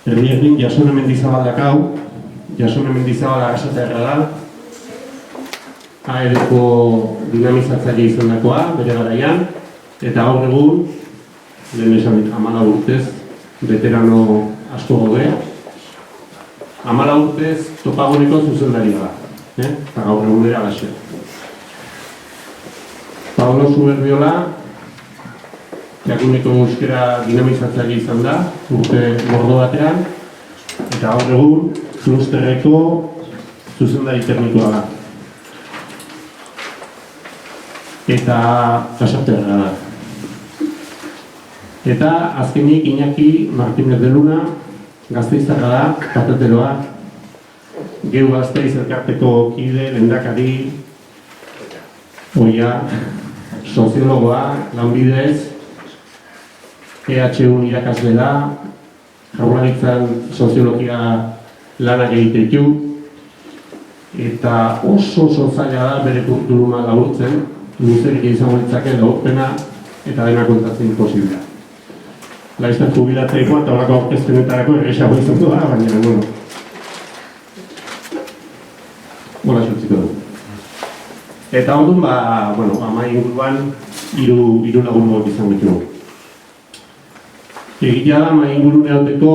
Erdien Jasone Mendizabalak hau, Jasone Mendizabala Arrasaterra da, AED-ko dinamizatzaile izandakoa, bere garaian, eta gaur egun, lehen esan dit, 14 urtez, veterano asko gaude, 14 urtez Topaguneko zuzendaria da, eta gaur egun dira gaxe. Pablo Zuberbiola, Jakuneko euskera dinamizatzaile izan da, urte mordo batean, eta gaur egun, klusterreko zuzendari teknikoa da. Eta Arrasaterra da. Eta azkenik Iñaki Martínez de Luna, Gasteiztarra da, katateroa, Geu Gasteiz elkarteko kide, lehendakari, oia, soziologoa, lanbidez, EHU irakasle da, Jaurlaritzan soziologia lanak egitetu, eta oso zaila da bere kurrikuluma laburtzen, luzerik izango litzake laburpena eta dena kontatzen posiblea. Laizter jubilatzeikoa eta horako aurkezpenetarako erresago izango da, baina, bueno. Hola, sortziko du. Eta ondun, ama inguruan, hiru lagun modu izango ditugu. Egitea da, ama inguru neoteko,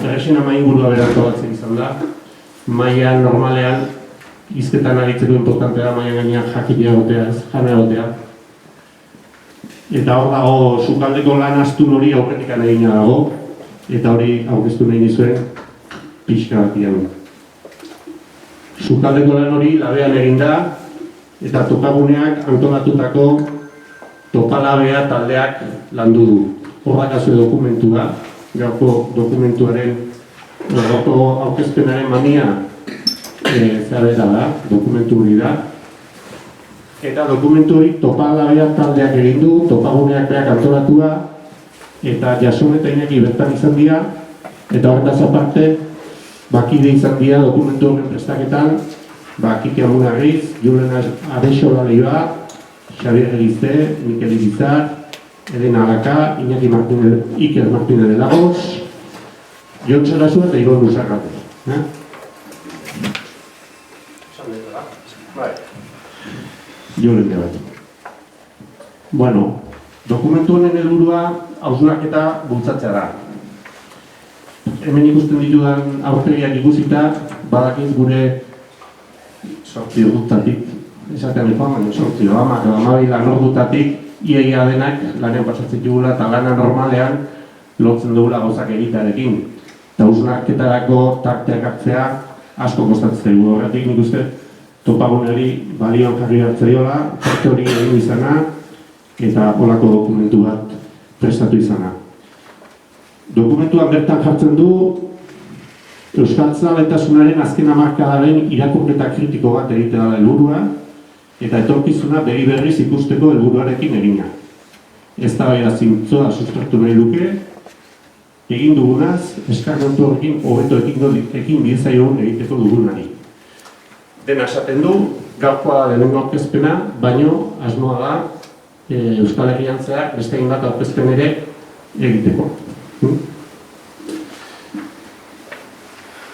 errexen ama ingurua berarko batzen izan da. Maian normalean, hizketan aritzeko importante da, maian gainean jakitea egotea, jana egotea. Eta hor dago, sukaldeko lan astun hori aurretikan egina dago, eta hori aurkeztu nahi nizuen pixka batian. Sukaldeko lan hori labean egin da, eta topaguneak antolatutako topalabea taldeak landu du. Horrakazue dokumentu da, gaurko dokumentuaren, gaurko aurkezpenaren mania zabera da, dokumentu hori da. Eta dokumentu hori topalabea taldeak egin du, topaguneak berak antolatua, eta Jasone eta Iñaki bertan izan dira, eta horretaz aparte, bakide izan dira dokumentu horren prestaketan, Kike Amunarriz, Julen Arexola Leiva, Xabier Egizte, Mikel Ibizar, Elena Alaka, Iker Martínez de Lagos, Jon Sarazu eta Igon Luzarrate. Julen de bat. Bueno, dokumentu honen helburua hausnarketa bultzatzea da. Hemen ikusten ditudan aurpegiak ikusita, badakiz gure sortzi urtatik, esatean joan, baina sortzi lan ordutatik iaia denak lanean pasatzen dugula eta lana normalean lotzen dugula gauzak egitearekin. Eta hausnarketarako tarteak hartzea asko kostatzen dugu. Horretik nik uste topagunari balioan jarri hartzaiola, tarte hori egin izana eta holako dokumentu bat prestatu izana. Dokumentuan bertan jartzen du euskaltzaletasunaren azken hamarkadaren irakurketa kritiko bat egitea da helburua eta etorkizuna begi berriz ikusteko helburuarekin egina. Eztabaida zintzoa sustratu nahi luke, egin dugunaz, eskarmentu horrekin hobeto ekin bidezaion egiteko dugunari. Dena esaten du, gaurkoa da lehenengo aurkezpena, baino asmoa da Euskal Herrian zehar beste hainbat aurkezpen ere egiteko.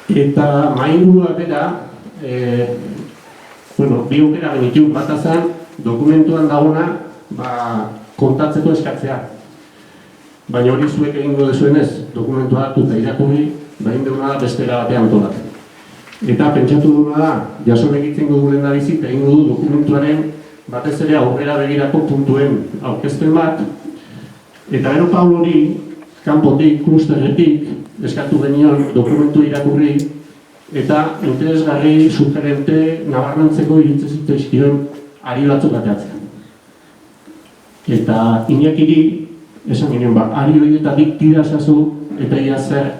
Eta maingurua bera, bi aukera genitu, bata zen dokumentuan dagona kontatzeko eskatzea. Baina hori zuek egingo dezuenez, dokumentua hartu eta irakurri, egin duguna da beste batean antolatzen. Eta pentsatu duguna da, Jasone egiten dugu lehendabizik, egin du dokumentuaren batez ere aurrera begirako puntuen aurkezpen bat, eta gero Pablo hori, kanpotik, klusterretik, eskatu genion dokumentu irakurri, eta interesgarri, sugerente, nabarmentzeko iritze zitzaizkion ari batzuk ateatzea. Eta Iñakiri, esan ginen, ari horietatik tira esazu, eta ia zer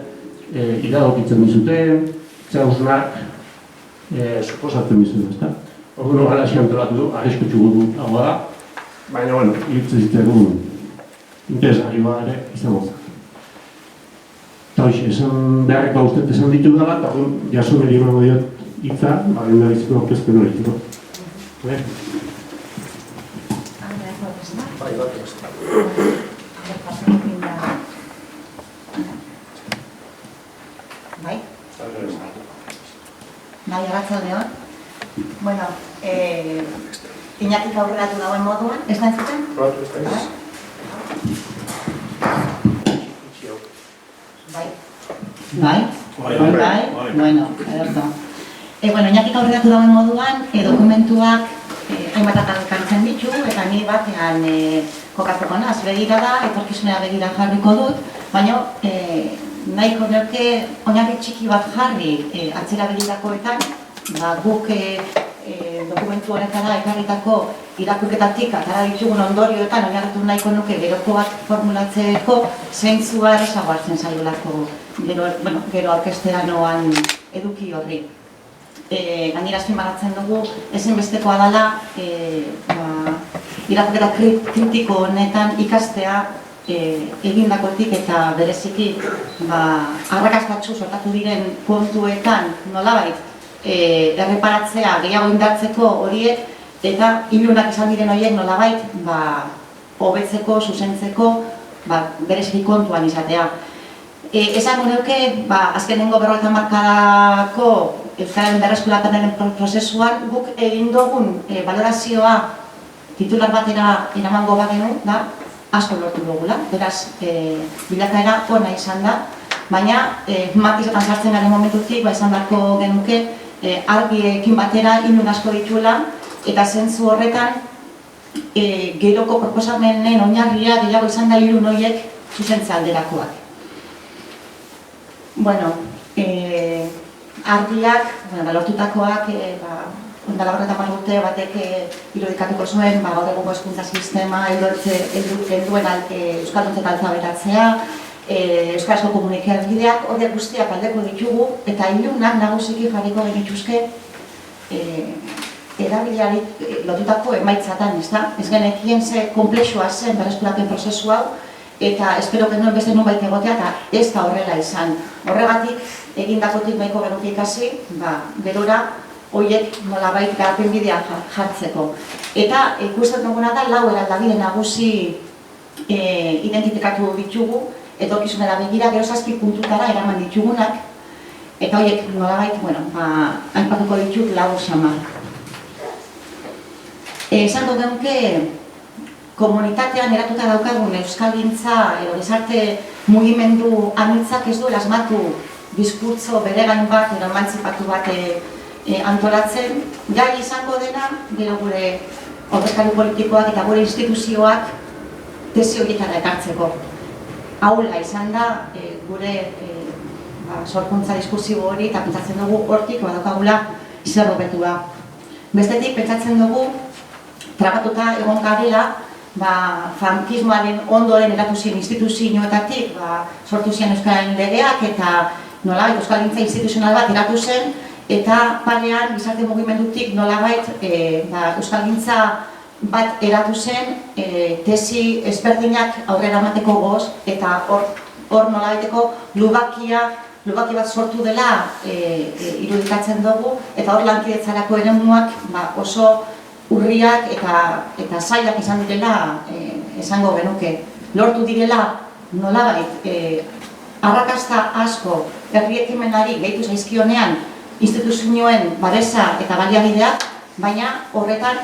iradokitzen dizuten, zer hausnak suposatzen dizuten, ezta? Orduan horrela antolatu du, arriskutsu gudu hau da, baina, iritze zitzagun interesgarri ere izango zen. Eta hoxe, esan beharreko uste esan ditu dela, eta Jasoneri emango diot hitza, lehendabiziko aurkezpen hori. Bai, arratsaldeon. Bueno, Iñakik aurreratu dauen moduan, ez da entzuten? Bai? Bueno, ederto. Bueno, Iñakik aurreratu dauen moduan, dokumentuak hainbat atalkan ditu, eta ni batean kokatzeko naz, begira da, etorkizunera begira jarriko dut, baina nahiko nuke oinarri txiki bat jarri atzera begirakoetan, guk dokumentu honetara ekarritako irakurketatik atara ditugun ondorioetan oinarritu nahiko nuke gerokoak formulatzeko zentzua errazago hartzen zailolako gero aurkeztea noan eduki horri. Gainera azpimarratzen dugu ezinbestekoa dela irakurketa kritiko honetan ikastea egindakotik eta bereziki arrakastatsu sortatu diren kontuetan nolabait erreparatzea gehiago indartzeko horiek eta ilunak izan diren horiek nolabait hobetzeko, zuzentzeko bereziki kontuan izatea. Esango neuke, azkenengo 50 hamarkadako Euskararen berreskurapenaren prozesuan guk egin dugun balorazioa titular batera eramango bagenu da asko lortu dugula, beraz bilakaera ona izan da, baina matizetan sartzen garen momentutik izan beharko genuke argiekin batera ilun asko dituela eta zentzu horretan geroko proposamenen oinarria gehiago izan da ilun horiek zuzentza alderakoak. Bueno, argiak, lortutakoak, ondala 50 urte batek irudikatuko zuen gaur egungo hezkuntza sistema helduen euskalduntze alfabetatzea, euskarazko komunikabideak, horiek guztiak aldeko ditugu eta ilunak nagusiki jarriko genituzke erabileari lotutako emaitzatan, ez genekien ze konplexua zen berreskurapen prozesu hau eta espero genuen beste nunbait egotea eta ez da horrela izan. Horregatik egindakotik nahiko genuke ikasi, gerora horiek nolabait garapen bidea jartzeko. Eta ikusten duguna da lau eraldabide nagusi identifikatu ditugu etorkizunera begira gero 7 puntutara eraman ditugunak eta horiek nolabait, aipatuko ditut lau samar. Esango genuke komunitatean eratuta daukagun euskalgintza edo gizarte mugimendu anitzak ez duela asmatu diskurtso beregain bat edo emantzipatu bat antolatzen, gai izango dena, gero gure ordezkari politikoak eta gure instituzioak tesi horietara ekartzeko. Aula izan da gure sorkuntza diskursibo hori eta pentsatzen dugu hortik badaukagula zer hobetua. Bestetik pentsatzen dugu trabatuta egon garela frankismoaren ondoren eratu ziren instituzioetatik sortu ziren Euskararen legeak eta nolabait euskalgintza instituzional bat eratu zen eta parean gizarte mugimendutik nolabait euskalgintza bat eratu zen tesi ezberdinak aurrera emateko goz eta hor nolabaiteko lubaki bat sortu dela irudikatzen dugu eta hor lankidetzarako eremuak oso urriak eta zailak izan direla esango genuke. Lortu direla nolabait arrakasta asko herri ekimenari gehitu zaizkionean instituzioen babesa eta baliabideak, baina horretan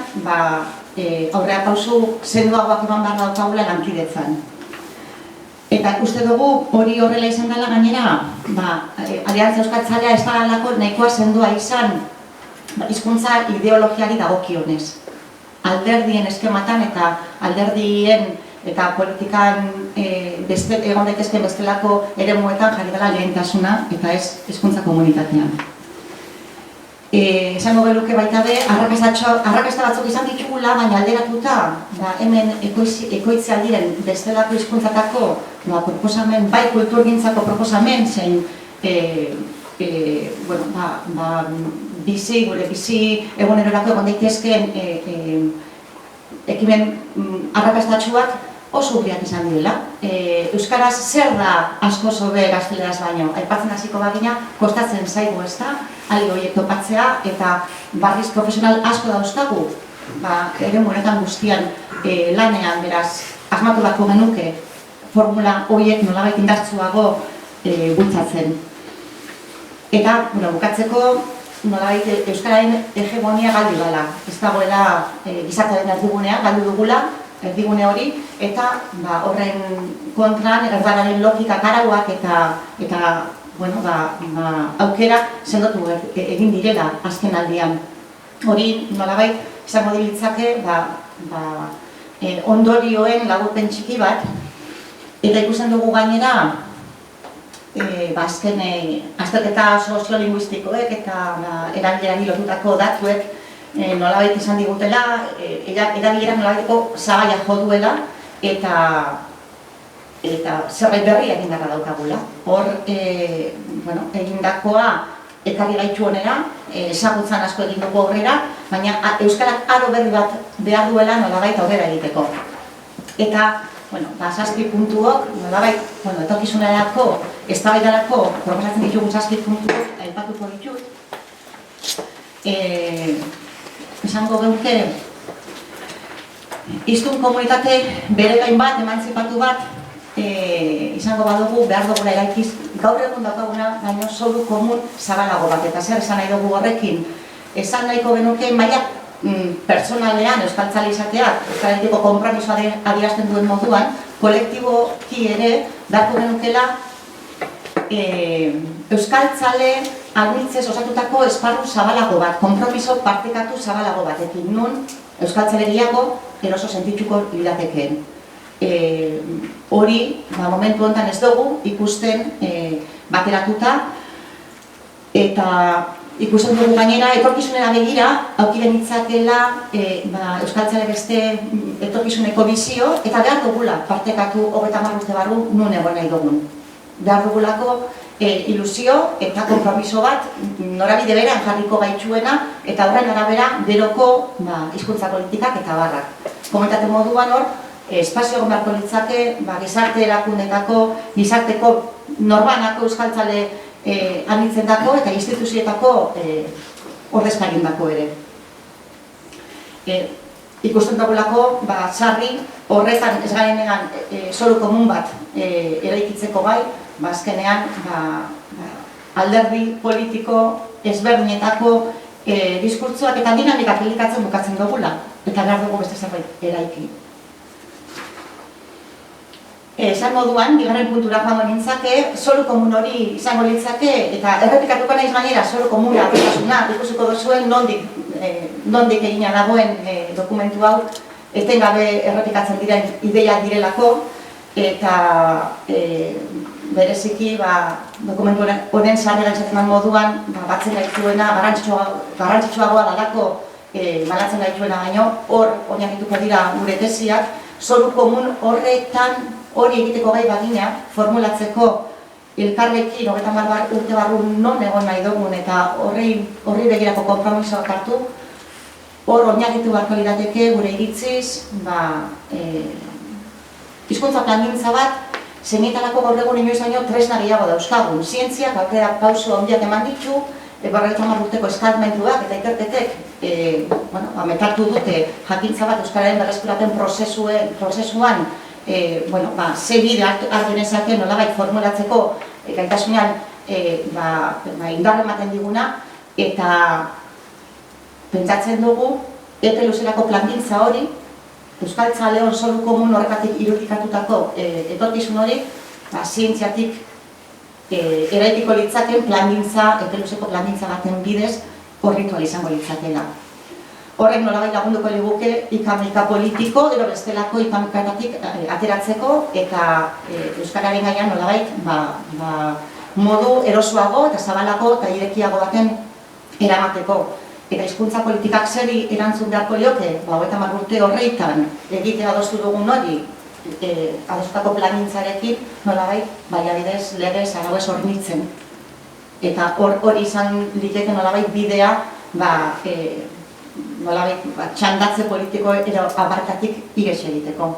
aurrera pausu sendoagoak eman behar daukagula lankidetzan. Eta uste dugu hori horrela izan dela gainera, Aliantza Euskaltzalea ez dalako nahikoa sendoa izan hizkuntza ideologiari dagokionez. Alderdien eskematan eta alderdien eta politikan egon daitezken bestelako eremuetan jarri dela lehentasuna eta ez hizkuntza komunitatean. Esango genuke baita be, arrakasta batzuk izan ditugula, baina alderatuta hemen ekoitzea diren bestelako hizkuntzatako proposamen, bai kulturgintzako proposamen zein gure bizi egunerorako egon daitezkeen ekimen arrakastatsuak oso urriak izan direla. Euskaraz zer da asko zobe gazteleraz baino? Aipatzen hasiko bagina, kostatzen zaigu ez da, alde horiek topatzea eta barriz profesional asko dauzkagu, eremu honetan guztian lanean, beraz, asmatu bako genuke formula horiek nolabait indartsuago bultzatzen. Eta, bukatzeko, nolabait euskararen hegemonia galdu dela. Ez dagoela gizartearen erdigunean, galdu dugula erdigune hori, eta horren kontran erdararen logikak arauak eta aukera sendotu egin direla azken aldian. Hori nolabait izango ditzake ondorioen laburpen txiki bat, eta ikusten dugu gainera azken azterketa soziolinguistikoek eta erabilerari lotutako datuek nolabait izan digutela, erabilera nolabaiteko zabaia jo duela eta zerbait berri egin beharra daukagula. Hor, egindakoa ekarri gaitu honera, ezagutzan asko egin dugu aurrera, baina euskarak aro berri bat behar duela nolabait aurrera egiteko. Eta, zazpi puntuok, nolabait, etorkizunerako, eztabaidarako proposatzen ditugu zazpi puntuok aipatuko ditut. Esango geuke, hiztun komunitate bere gain bat, emantzipatu bat, izango badugu behar dugula eraikiz, gaur egun daukaguna, baino zoru komun zabalago bat, eta zer esan nahi dugu horrekin. Esan nahiko genuke maila pertsonalean euskaltzale izateak, euskalarekiko konpromisoa adierazten duen moduan, kolektiboki ere, beharko genukela euskaltzale anitzez osatutako esparru zabalago bat, konpromiso partekatu zabalago batekin, nun euskaltzale gehiago eroso sentituko liratekeen. Hori, momentu honetan ez dugu ikusten bateratuta, eta ikusten dugu gainera, etorkizunera begira, aukiren itzakela euskaltzale beste etorkizuneko bizio, eta behar dugula partekatu 30 urte barru nun egon nahi dugun. Behar dugulako ilusio eta konpromiso bat norabide berean jarriko gaitzuena, eta horren arabera beroko hizkuntza politikak eta barrak. Komentate moduan hor, espazio egon beharko litzake, gizarte erakundetako, gizarteko norbanako euskaltzale anitzendako eta instituzioetako ordezkarindako ere. Ikusten dugulako, sarri horretan ez garenean zoru komun bat eraikitzeko gai, azkenean alderdi politiko ezberdinetako diskurtsoak eta dinamikak elikatzen bukatzen dugula, eta behar dugu beste zerbait eraiki. Esan moduan, bigarren puntura joango nintzake, zoru komun hori izango litzake, eta errepikatuko naiz gainera zoru komuna ikusiko duzuen nondik egina dagoen dokumentu hau, etengabe errepikatzen diren ideiak direlako, eta bereziki dokumentu honen sarrera izaten moduan batzen gaituena, garrantzitsuagoa dalako balatzen gaituena baino, hor oinarrituko dira gure tesiak, zoru komun horretan hori egiteko gai bagina, formulatzeko elkarrekin 30 urte barru non egon nahi dugun eta horri begirako konpromisoak hartu, hor oinarritu beharko lirateke gure iritziz, hizkuntza plangintza bat, zeinetarako gaur egun inoiz baino tresna gehiago dauzkagun. Zientziak aurrera pauso handiak eman ditu, 30 urteko eskarmentuak eta ikerketek metartu dute jakintza bat euskararen berreskurapen prozesuan ze bide hartu genezake nolabait formulatzeko gaitasunean indarra ematen diguna, eta pentsatzen dugu epe luzerako plangintza hori, euskaltzaleon zoru komun horretatik irudikatutako etorkizun hori, zientziatik eraikiko litzaken plangintza, epe luzeko plangintza baten bidez horritual izango litzakela. Horrek nolabait lagunduko liguke ikamika politiko, edo bestelako ikamikaetatik ateratzeko, eta euskararen gaian nolabait modu erosoago eta zabalako eta irekiago baten eramateko. Eta hizkuntza politikak zeri erantzun beharko lioke, 30 urte horreitan egitea adostu dugun hori, adostutako plangintzarekin nolabait baliabidez legez arauez hornitzen. Eta hori izan liteke nolabait bidea txandatze politiko edo abarkatik iges egiteko.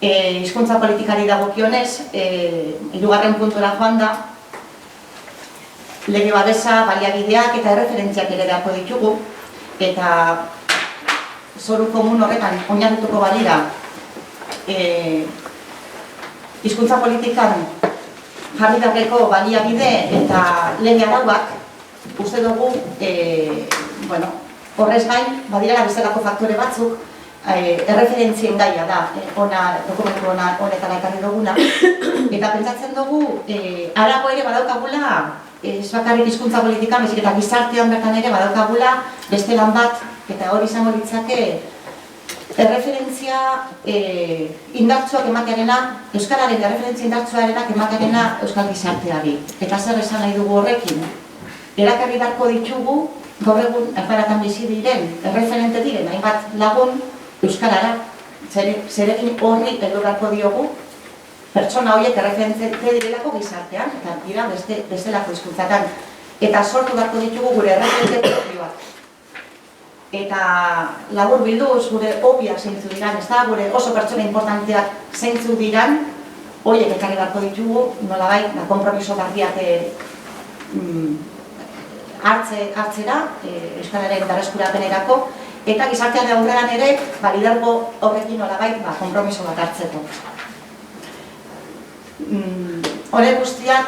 Hizkuntza politikari dagokionez, 3. puntura joan da, lege babesa, baliabideak eta erreferentziak ere beharko ditugu, eta zoru komun horretan oinarrituko balira hizkuntza politikan jarri beharreko baliabide eta lege arauak uste dugu, horrez gain, badirela bestelako faktore batzuk, erreferentzien gaia da, dokumentu honetara ekarri duguna, eta pentsatzen dugu, arago ere badaukagula, ez bakarrik hizkuntza politika, baizik eta gizartean bertan ere badaukagula beste lan bat, eta hori izango litzake, erreferentzia indartsuak ematearena, euskararen erreferentzia indartsuarenak ematearena euskal gizarteari. Eta zer esan nahi dugu horrekin? Erakarri beharko ditugu, gaur egun erparatan bizi diren, erreferente diren, hainbat lagun euskarara, zeregin horri heldu beharko diogu, pertsona horiek erreferente direlako gizartean, eta dira bestelako hizkuntzatan. Eta sortu beharko ditugu gure erreferente propioak. Eta labur bilduz gure opiak zeintzu diran, ez da, gure oso pertsona importanteak zeintzu diran, horiek ekarri beharko ditugu, nolabait, konpromiso garbiak hartzera, euskararen berreskurapenerako, eta gizartean aurrean ere, lidergo horrekin nolabait, konpromiso bat hartzeko. Hore guztiak,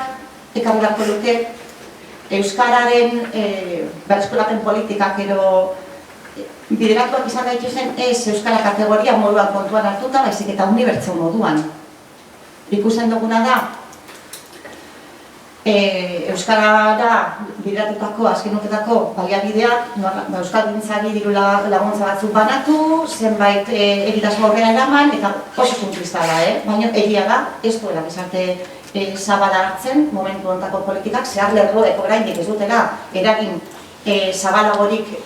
ekarri beharko luke, euskararen berreskurapen politikak ero bideratuak izan daituzen ez euskara kategoria moduan kontuan hartuta, baizik eta unibertso moduan. Ikusten duguna da, euskarara bideratutako, azken urtetako baliabideak, euskalgintzari diru laguntza batzuk banatu, zenbait egitasmo aurrera eraman, eta oso simplista da, baina egia da, ez duela gizarte zabala hartzen, momentu hontako politikak, zehar lerroek oraindik ez dutela eragin zabalagorik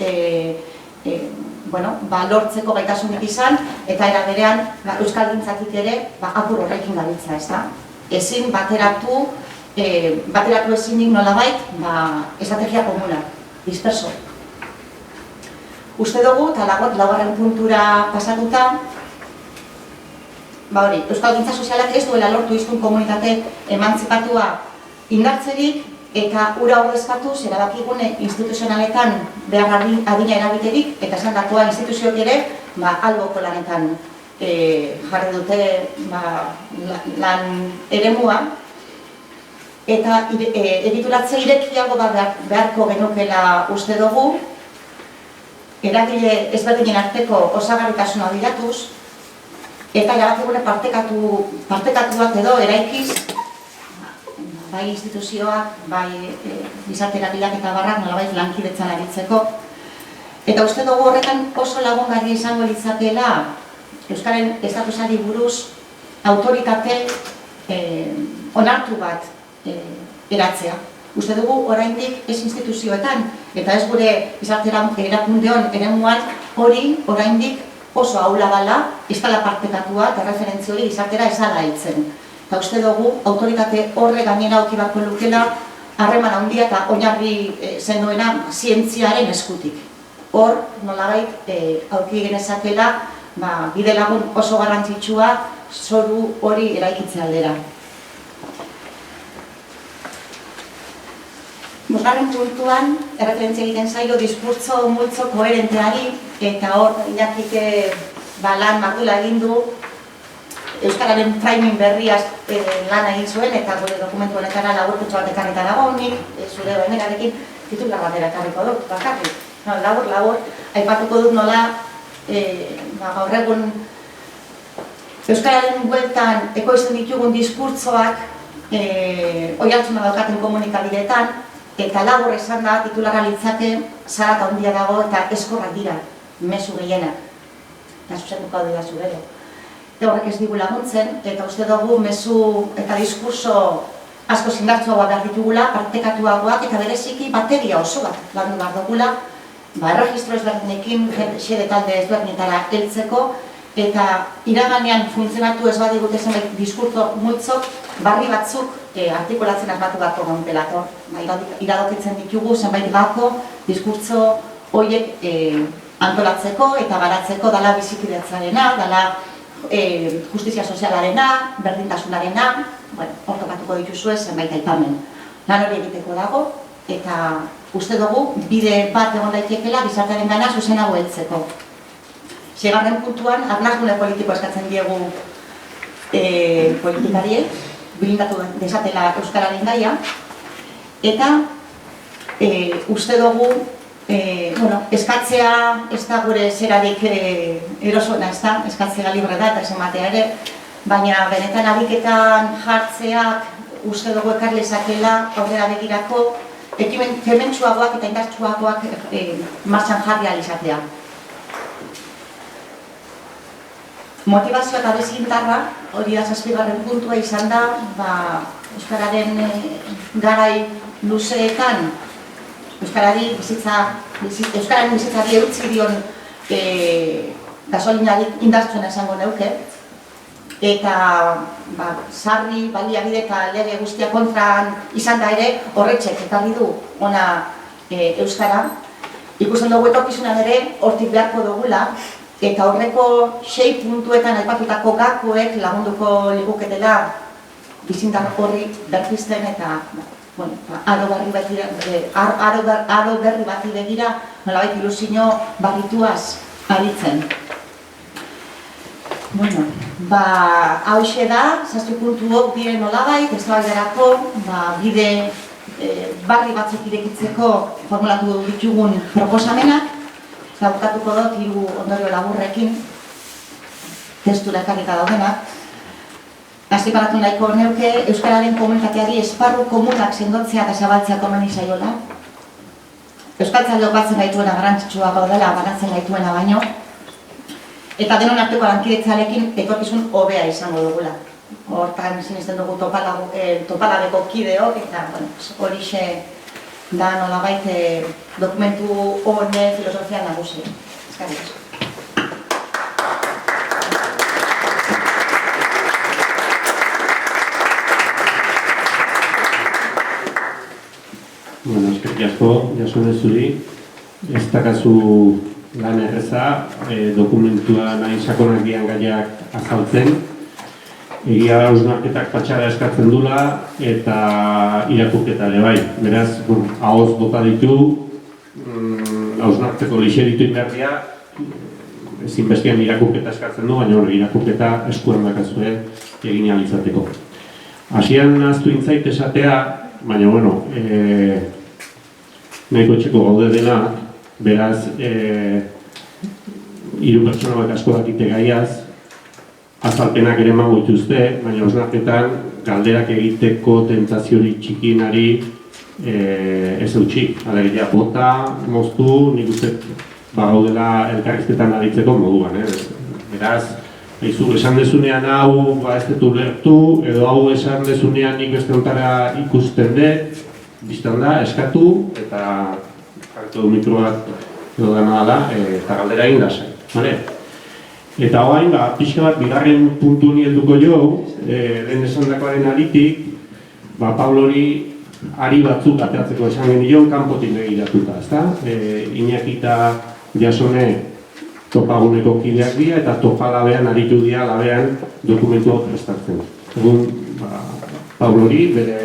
lortzeko gaitasunik izan, eta era berean euskalgintzatik ere apur horrekin gabiltza, ez da? Ezin bateratu ezinik nolabait estrategia komuna, disperso. Uste dugu, eta laugarren puntura pasatuta, euskalgintza sozialak ez duela lortu hiztun komunitate emantzipatua indartzerik, eta ura ordezkatuz erabakigune instituzionaletan behar adina erabiterik, eta esan dakoa instituzioak ere alboko lanetan jarri dute lan eremua, eta egituratze irekiago beharko genukela uste dugu, eragile ezberdinen arteko osagarritasuna bilatuz, eta erabakigune partekatuak edo eraikiz, bai instituzioak, bai gizarte eragileak eta barrak nolabait lankidetzan aritzeko. Eta uste dugu horretan oso lagungarria izango litzakeela euskaren estatusari buruz autoritate onartu bat eratzea. Uste dugu oraindik ez instituzioetan eta ez gure gizarte erakundeon eremuan hori oraindik oso ahula dela, ez dela partekatua eta referentzia hori gizartera ez dela heltzen. Eta uste dugu, autoritate horre gainera auki bako lukela harreman handia eta oinarri zenduena zientziaren eskutik. Hor, nolabait, auki genezakela bide lagun oso garrantzitsua zoru hori eraikitze aldera. Bosgarren puntuan, erreferentzia egiten zaio diskurtso multzo koherenteari eta hor, Iñakik lan mardula egin du euskararen framing berriaz lan egin zuen eta gure dokumentu honetara laburkutxo bat ekarrita dago, nik zure benerarekin titular batera ekarriko dut, bakarrik. Labur, aipatuko dut nola gaur egun euskararen bueltan ekoizten ditugun diskurtsoak oihartzuna daukaten komunikabideetan eta labur esan da titularra litzake zarata handia dago eta eskorrak dira, mezu gehienak. Eta zuzenduko dira zubero. Horrek ez digu laguntzen, eta uste dugu mezu eta diskurso asko zindartzuagoa behar ditugula, partekatuagoak eta bereziki bateria oso bat landu behar dugula, erregistro ezberdinekin, xede talde ezberdinetara heltzeko, eta iraganean funtzionatu ez badigute zenbait diskurso multzok, barri batzuk artikulatzen asmatu beharko gontelako. Iradokitzen ditugu zenbait gako diskurso horiek antolatzeko eta garatzeko dala bizikidetzarena, dala justizia sozialarena, berdintasunarena, hor tokatuko dituzue zenbait aipamen. Lan hori egiteko dago, eta uste dugu bide bat egon daitekeela gizartearen gana zuzenago heltzeko. Seigarren puntuan, arnasgune politiko eskatzen diegu politikariek, bilindatu desatela euskararen gaia, eta uste dugu eskatzea ez da gure zerarik erosoena, ez da, eskatzea libre da eta ez ematea ere, baina benetan ariketan jartzeak uste dugu ekar lezakela aurrera begirako ekimen kementsuagoak eta indartsuagoak martxan jarri ahal izatea. Motivazioa eta bezintarra, hori da 7. puntua izan da, Euskararen garai luzeetan, Euskararen bizitzari eutzi dion gasolinarik indartsuena esango neuke, eta sarri, baliabide eta lege guztia kontran izan da ere, horretxek ekarri du ona Euskara. Ikusten dugu etorkizunan ere, hortik beharko dugula, eta horreko 6 puntuetan aipatutako gakoek lagunduko liguketela bizindar horri berpizten eta aro berri bati begira nolabait ilusio barrituaz aritzen. Hauxe da, 7 puntuok diren nolabait, eztabaidarako bide barri batzuk irekitzeko formulatu ditugun proposamenak. Bukatuko dut 3 ondorio laburrekin, testura ekarrika daudenak. Azpimarratu nahiko neuke Euskararen komunitateari esparru komunak sendotzea eta zabaltzea komeni zaiola. Euskaltzaleok batzen gaituena garrantzitsua gaudela, banatzen gaituena baino. Eta denon arteko lankidetzarekin etorkizun hobea izango dugula. Hortan sinesten dugu topalabeko kideok eta horixe da nolabait dokumentu honen filosofia nagusia. Eskerrik asko. Eskerrik asko, Jasone zuri. Ez dakazu lan erreza, dokumentua nahi sakonak dian gaiak azaltzen. Egia hausnarketak patxara eskatzen dula eta irakurketa ere bai. Beraz, ahoz bota ditu, hausnartzeko lixeritu inberdia, ezinbestean irakurketa eskatzen du, baina irakurketa eskuan dakazue egin ahal izateko. Hasian ahaztu intzait esatea, baina nahiko etxeko gaude dena, beraz, 3 pertsona bat asko dakite gaiaz, azalpenak ere emango dituzte, baina hausnarketan galderak egiteko tentaziorik txikinari ez eutxi. Alegia bota, moztu, nik uste gaudela elkarrizketan aritzeko moduan. Beraz, esan dezunean hau ez dut ulertu, edo hau esan dezunean nik beste ontara ikusten dut, biztan da, eskatu, eta jartu mikroak edo dena dela, eta galdera egin da zen. Eta hoain, pixka bat, bigarren puntu ni helduko jo, lehen esandakoaren aritik, Pablori ari batzuk ateratzeko esan genion, kanpotik begiratuta, ezta? Iñaki eta Jasone topaguneko kideak dira, eta topalabean aritu dira labean dokumentu hau prestatzen. Egun, Pablori, bere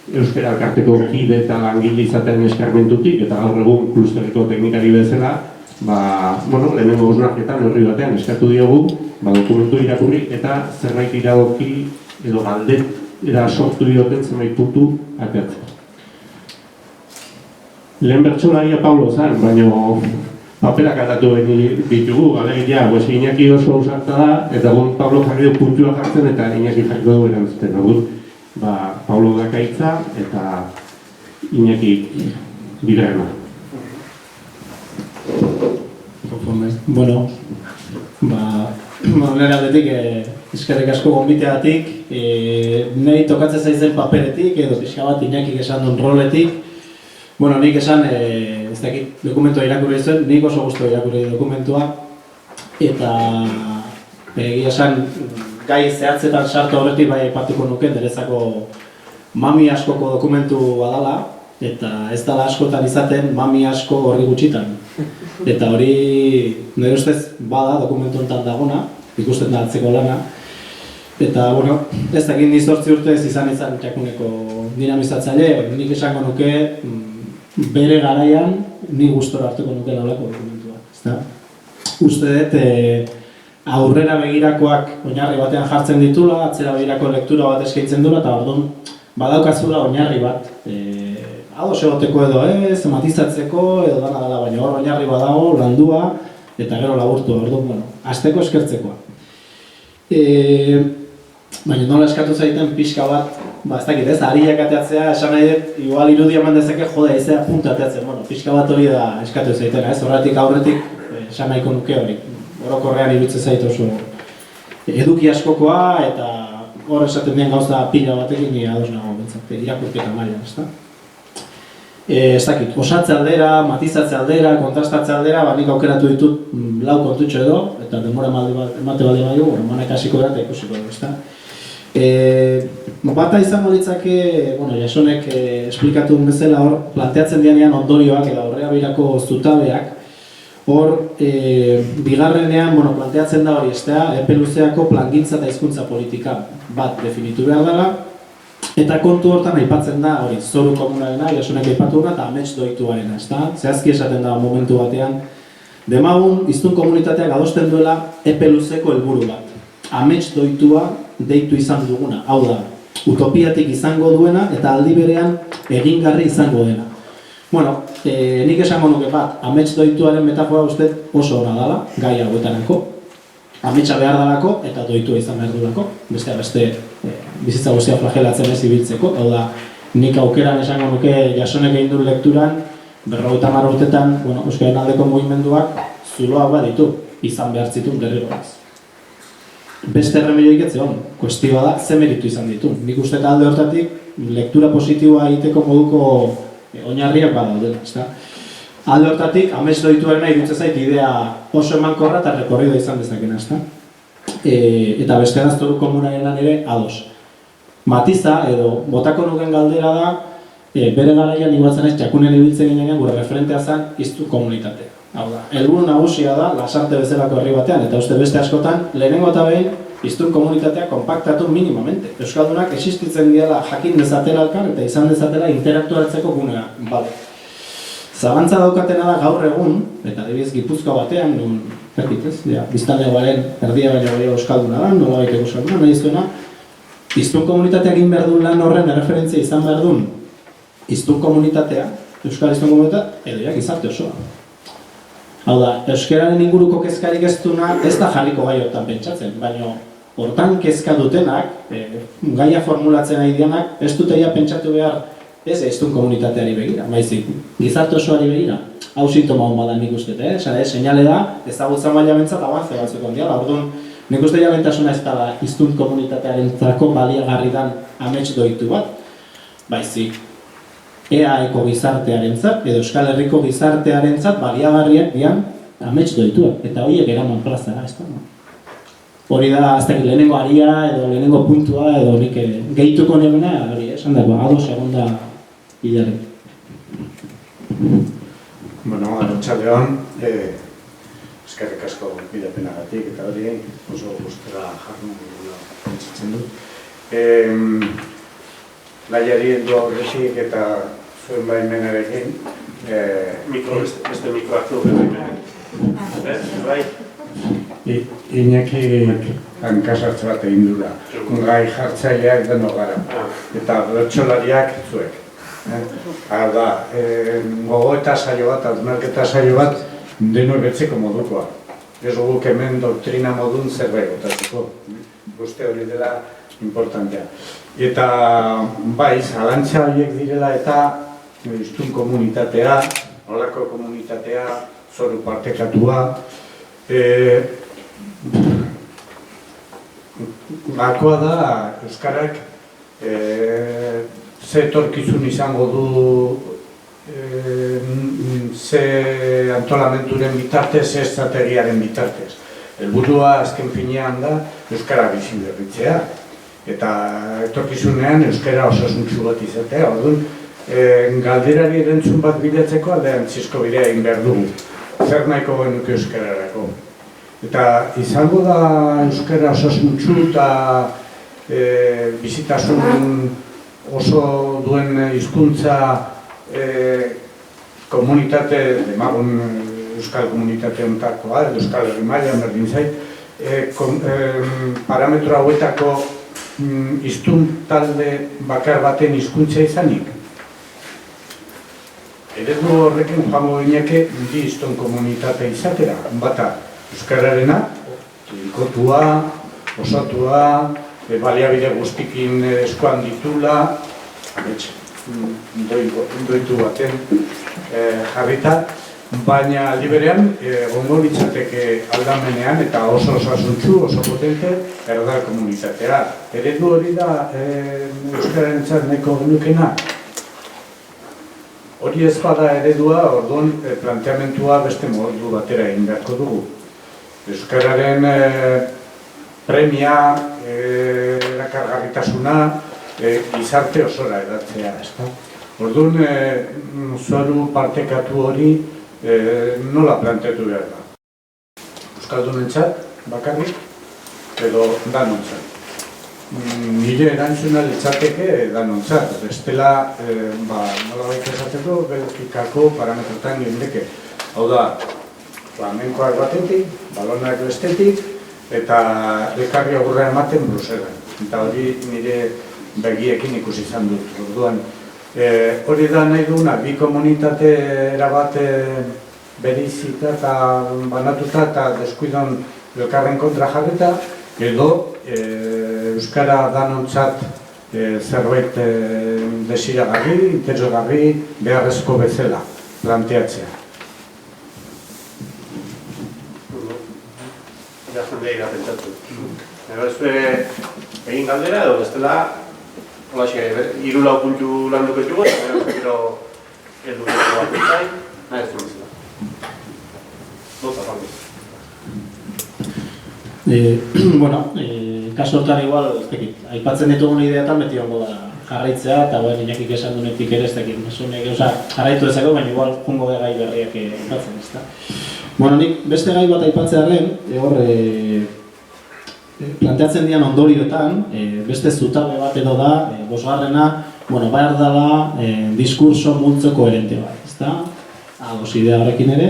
Euskara Elkarteko kide eta langile izaten eskarmentutik, eta gaur egun klusterreko teknikari bezala, lehenengo hausnarketan horri batean eskatu diogu, dokumentu irakurri eta zerbait iradoki edo galdera sortu dioten zerbait puntu ateratzeko. Lehen bertsolaria Pablo zan, baina paperak aldatu ditugu, alegia, Iñaki oso ausarta da, eta Pablo jarri du puntua jartzen eta Iñaki jarriko du erantzuten. Pablo dakaitza eta Iñaki bigarrena. Nire aldetik, eskerrik asko gonbiteagatik, nahi tokatzen zaizen paperetik, edo pixka bat Iñakik esan duen roletik. Nik esan, ez dakit, dokumentua irakurri zuen, nik oso guztu irakurri dokumentua, eta egia esan, gai zehatzetan sartu horretik bai aipatuko nuke, derezako mami askoko dokumentu badala, eta ez dala askotan izaten mami asko horri gutxitan. Eta hori, nire ustez, bada dokumentu honetan dagona, ikusten da atzeko lana. Eta, ez da egin 18 urtez izan txakuneko dinamizatzaile, nik esango nuke, bere garaian, nik gustora hartuko nuke nolako dokumentua. Uste dut, aurrera begirakoak oinarri batean jartzen ditula, atzera begirako lektura bat eskaintzen dula, eta orduan, badaukazula oinarri bat, ados egoteko edo ez, matizatzeko edo dana dela, baina hor oinarri badago, landua, eta gero laburtu, orduan, bueno, hasteko eskertzekoa. Baina nola eskatu zaiten pixka bat, ez dakit ez, ariak ateatzea, esan nahi dut, igual irudia eman dezake, jode, ezea punta ateatzen, bueno, pixka bat hori da eskatu zaitena, ez, horretik aurretik, esan nahiko nuke hori, orokorrean iruditzen zait oso eduki askokoa, eta hor esaten den gauza pila batekin ni ados nago bentsat, irakurketa mailan, ezta? Ez dakit, osatze aldera, matizatze aldera, kontrastatze aldera, nik aukeratu ditut lau kontutxo edo, eta denbora emate baldin badu, manek hasiko da eta ikusiko dugu, ezta? Bata izango ditzake, Jasonek esplikatu bezala hor, planteatzen dianean ondorioak edo aurrera begirako zutabeak, hor, bigarrenean, planteatzen da hori, epe luzeako plangintza eta hizkuntza politika bat definitu behar dela, eta kontu hortan aipatzen da hori, zoru komunarena, Jasonek aipatuna eta amets doituarena, zehazki esaten da momentu batean, demagun, hiztun komunitateak adosten duela epe luzeko helburu bat. Amets doitua deitu izan duguna, hau da, utopiatik izango duena eta aldi berean egingarri izango dena. Nik esango nuke bat, amets doituaren metafora uste oso ona dela, gai hauetarako. Ametsa behar dalako eta doitua izan behar dulako, beste bizitza guztia flagelatzen ez ibiltzeko, hau da, nik aukeran esango nuke Jasonek egin duen lekturan, 50 urtetan, Euskararen aldeko mugimenduak zuloak baditu, izan behar zituen derrigorez. Beste erremedioik ez zegoen, kuestioa da, ze meritu izan ditu. Nik uste eta alde hortatik, lektura positiboa egiteko moduko oinarriak badaudela, ezta? Alde hortatik, amets doituarena iruditzen zait idea oso emankorra eta rekorrido izan dezakena, ezta? Eta beste zoru komunarenan ere ados. Matiza edo botako nuken galdera da, bere garaian igualtzen ez txakunen ibiltzen ginean gure referentea zen hiztun komunitatea. Hau da, helburu nagusia da Lasarte bezalako herri batean eta uste beste askotan lehenengo eta behin hiztun komunitatea konpaktatu minimamente. Euskaldunak existitzen diela jakin dezatela elkar eta izan dezatela interaktuatzeko gunea. Bale. Zabantza daukatena da gaur egun, eta adibidez Gipuzkoa batean, biztanlegoaren erdia baino gehiago euskalduna da, nolabait euskalduna, nahi iztuena, hiztun komunitatea egin behar duen lan horren erreferentzia izan behar duen hiztun komunitatea, euskal hiztun komunitatea, edo gizarte osoa. Hau da, euskararen inguruko kezkarik ez duna ez da jarriko gai hortan pentsatzen, baina hortan kezka dutenak, gaia formulatzen nahi dianak, ez duteia pentsatu behar ez hiztun komunitateari begira, baizik, gizarte osoari begira. Hau sintoma hon badan nik uste, seinale da, ezagutza maila bentsat abanze batzuk ondiala, orduan, nik uste jabentasuna ez da hiztun komunitatearen zako baliagarri dan amets doitu bat, baizik, EAeko gizartearentzat edo Euskal Herriko gizartearentzat baliagarriak dian amets doituak, eta horiek eraman plazara, ez da? Hori da, ez dakit lehenengo aria edo lehenengo puntua edo nik gehituko nebena, hori esan dago, ados egon da hilare. Arratsaldeon, eskerrik asko bidapenagatik eta hori oso gustera jarri dugula pentsatzen dut. Gaiari heldu aurretik eta zuen baimenarekin, beste mikroak zuen baimenarekin. Bai? Iñaki hankasartze bat egin dura. Gai jartzaileak denok gara. Eta bertsolariak zuek. Hau da, gogoeta saio bat, hausnarketa saio bat, denok betzeko modukoa. Ez guk hemen doktrina modun zerbait botatzeko. Uste hori dela importantea. Eta bai, zalantza horiek direla eta hiztun komunitatea, nolako komunitatea, zoru partekatua. Gakoa da, euskarak ze etorkizun izango du, ze antolamenturen bitartez, ze estrategiaren bitartez. Helburua azken finean da euskara bizi berritzea. Eta etorkizunean euskara osasuntsu bat izatea, orduan galderari erantzun bat bilatzeko alderantzizko bidea egin behar dugu. Zer nahiko genuke euskararako. Eta izango da euskara osasuntsu eta bizitasun oso duen hizkuntza komunitate, demagun euskal komunitate ontakoa, euskal herri mailan berdin zait, parametro hauetako hiztun talde bakar baten hizkuntza izanik. eredu horrekin joango gineke bi hiztun komunitate izatera. Bata, euskararena, tinkotua, osatua, baliabide guztikin eskuan ditula, doitu baten jarrita, baina aldi berean egongo litzateke aldamenean eta oso osasuntsu, oso potente erdal komunitatea. Eredu hori da euskararentzat nahiko genukena. Hori ez bada eredua, orduan planteamentua beste modu batera egin beharko dugu. Euskararen premia, erakargarritasuna, gizarte osora edatzea, ezta? Orduan, zoru partekatu hori nola planteatu behar da? Euskaldunentzat, bakarrik, edo danontzat. Nire erantzuna litzateke danontzat. Bestela, nolabait esateko, belgikako parametrotan gendeke. Hau da, flamenkoak batetik, balonak bestetik, eta elkarri agurra ematen Bruselan. Eta hori nire begiekin ikusi izan dut. Orduan, hori da nahi duguna, bi komunitate erabat bereizita eta banatuta eta deskuidon elkarren kontra jarrita, edo euskara danontzat zerbait desiragarri, interesgarri, beharrezko bezala planteatzea. Jendea ira pentsatu. Egin galdera edo bestela hiru lau puntu landuko ditugu, eta gero heldu bat zain, nahi ez duen zela. Nota, Pablo. Bueno, kasu hortan igual, aipatzen ditugun ideatan beti hongo da jarraitzea, eta Iñakik esan dunetik ere ez dakit, jarraitu dezako, baina igual jungo da gai berriak aipatzen, ezta. Bueno, nik beste gai bat aipatzearen, hor planteatzen dian ondorioetan, beste zutabe bat edo da, bosgarrena, behar dela diskurso multzo koherente bat, ezta? Ados idea horrekin ere.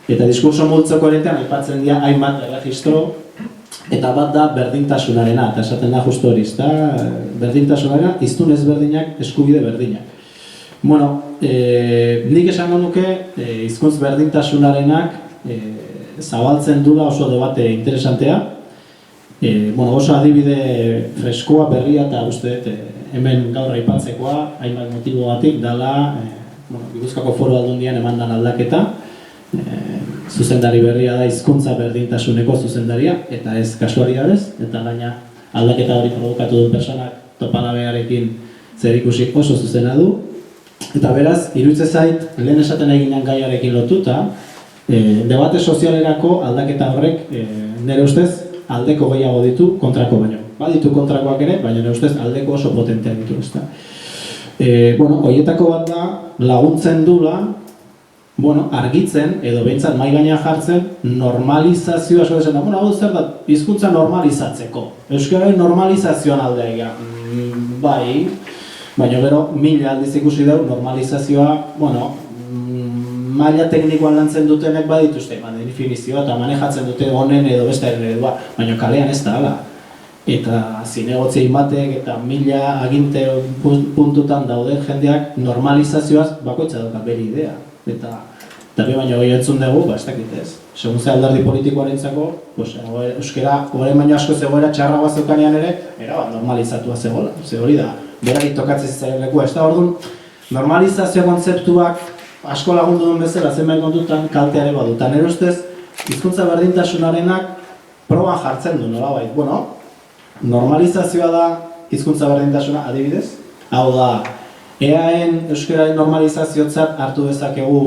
Eta diskurso multzo koherentean aipatzen dira hainbat erregistro, eta bat da berdintasunarena, eta esaten da justu hori, ezta? Berdintasunarena, hiztun ezberdinak, eskubide berdinak. Bueno, nik esango nuke hizkuntz berdintasunarenak zabaltzen dula oso debate interesantea. Oso adibide freskoa, berria eta uste hemen gaur aipatzekoa, hainbat motibogatik dela Gipuzkoako Foru Aldundian emandan aldaketa. Zuzendari berria da hizkuntza berdintasuneko zuzendaria, eta ez kasualidadez, eta gaina aldaketa hori provokatu duen personak topalabearekin zerikusi oso zuzena du. Eta beraz, iruditzen zait, lehen esaten eginan gaiarekin lotuta, debate sozialerako aldaketa horrek nire ustez aldeko gehiago ditu kontrako baino. Baditu kontrakoak ere, baina nire ustez aldeko oso potenteak ditu, ezta. Horietako bat da laguntzen dula, argitzen edo behintzat mahai gainean jartzen normalizazioa, asko dezen da, hau zer da, hizkuntza normalizatzeko. Euskararen normalizazioan aldea egia, bai, baina gero, mila aldiz ikusi dugu normalizazioa, maila teknikoan lantzen dutenek badituzte, definizioa eta manejatzen dute honen edo bestearen eredua, baina kalean ez da hala. Eta zinegotzei batek eta mila aginte puntutan dauden jendeak normalizazioaz bakoitza dauka bere idea. Eta baina hori entzun dugu, ez dakit ez. Segun ze alderdi politikoarentzako, euskara horren baino asko zegoera txarragoa zeukanean ere, normalizatua zegoela. Ze hori da, berari tokatzen zitzaion lekua. Ez da orduan, normalizazio kontzeptuak asko lagundu duen bezala zenbait kontutan kalteare badu. Eta nire ustez, hizkuntza berdintasunarenak proban jartzen du nolabait. Normalizazioa da hizkuntza berdintasuna adibidez. Hau da, EAen euskararen normalizaziotzat hartu dezakegu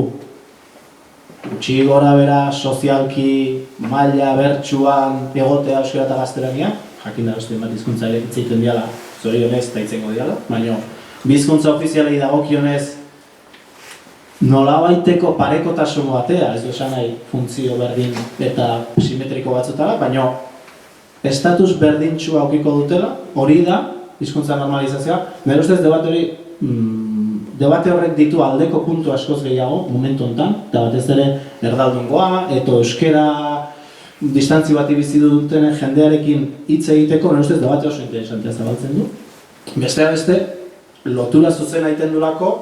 gutxi gora bera sozialki, maila, bertsuan, egotea euskara eta gaztelania. Jakin da beste bat hizkuntza ere hitzeiten diala, zorionez eta hitzengo diala. Baina, bi hizkuntza ofizialei dagokionez nolabaiteko parekotasun batea, ez du esan nahi funtzio berdin eta simetriko batzutara, baina estatus berdintxua aukiko dutela, hori da, hizkuntza normalizazioa. Nire ustez debate horrek ditu aldeko puntu askoz gehiago momentu honetan, eta batez ere erdaldungoa, eta euskera distantzi bat bizi dutenen jendearekin hitz egiteko, nire ustez debate oso interesantea zabaltzen du. Besteak beste, lotura zuzena egiten dulako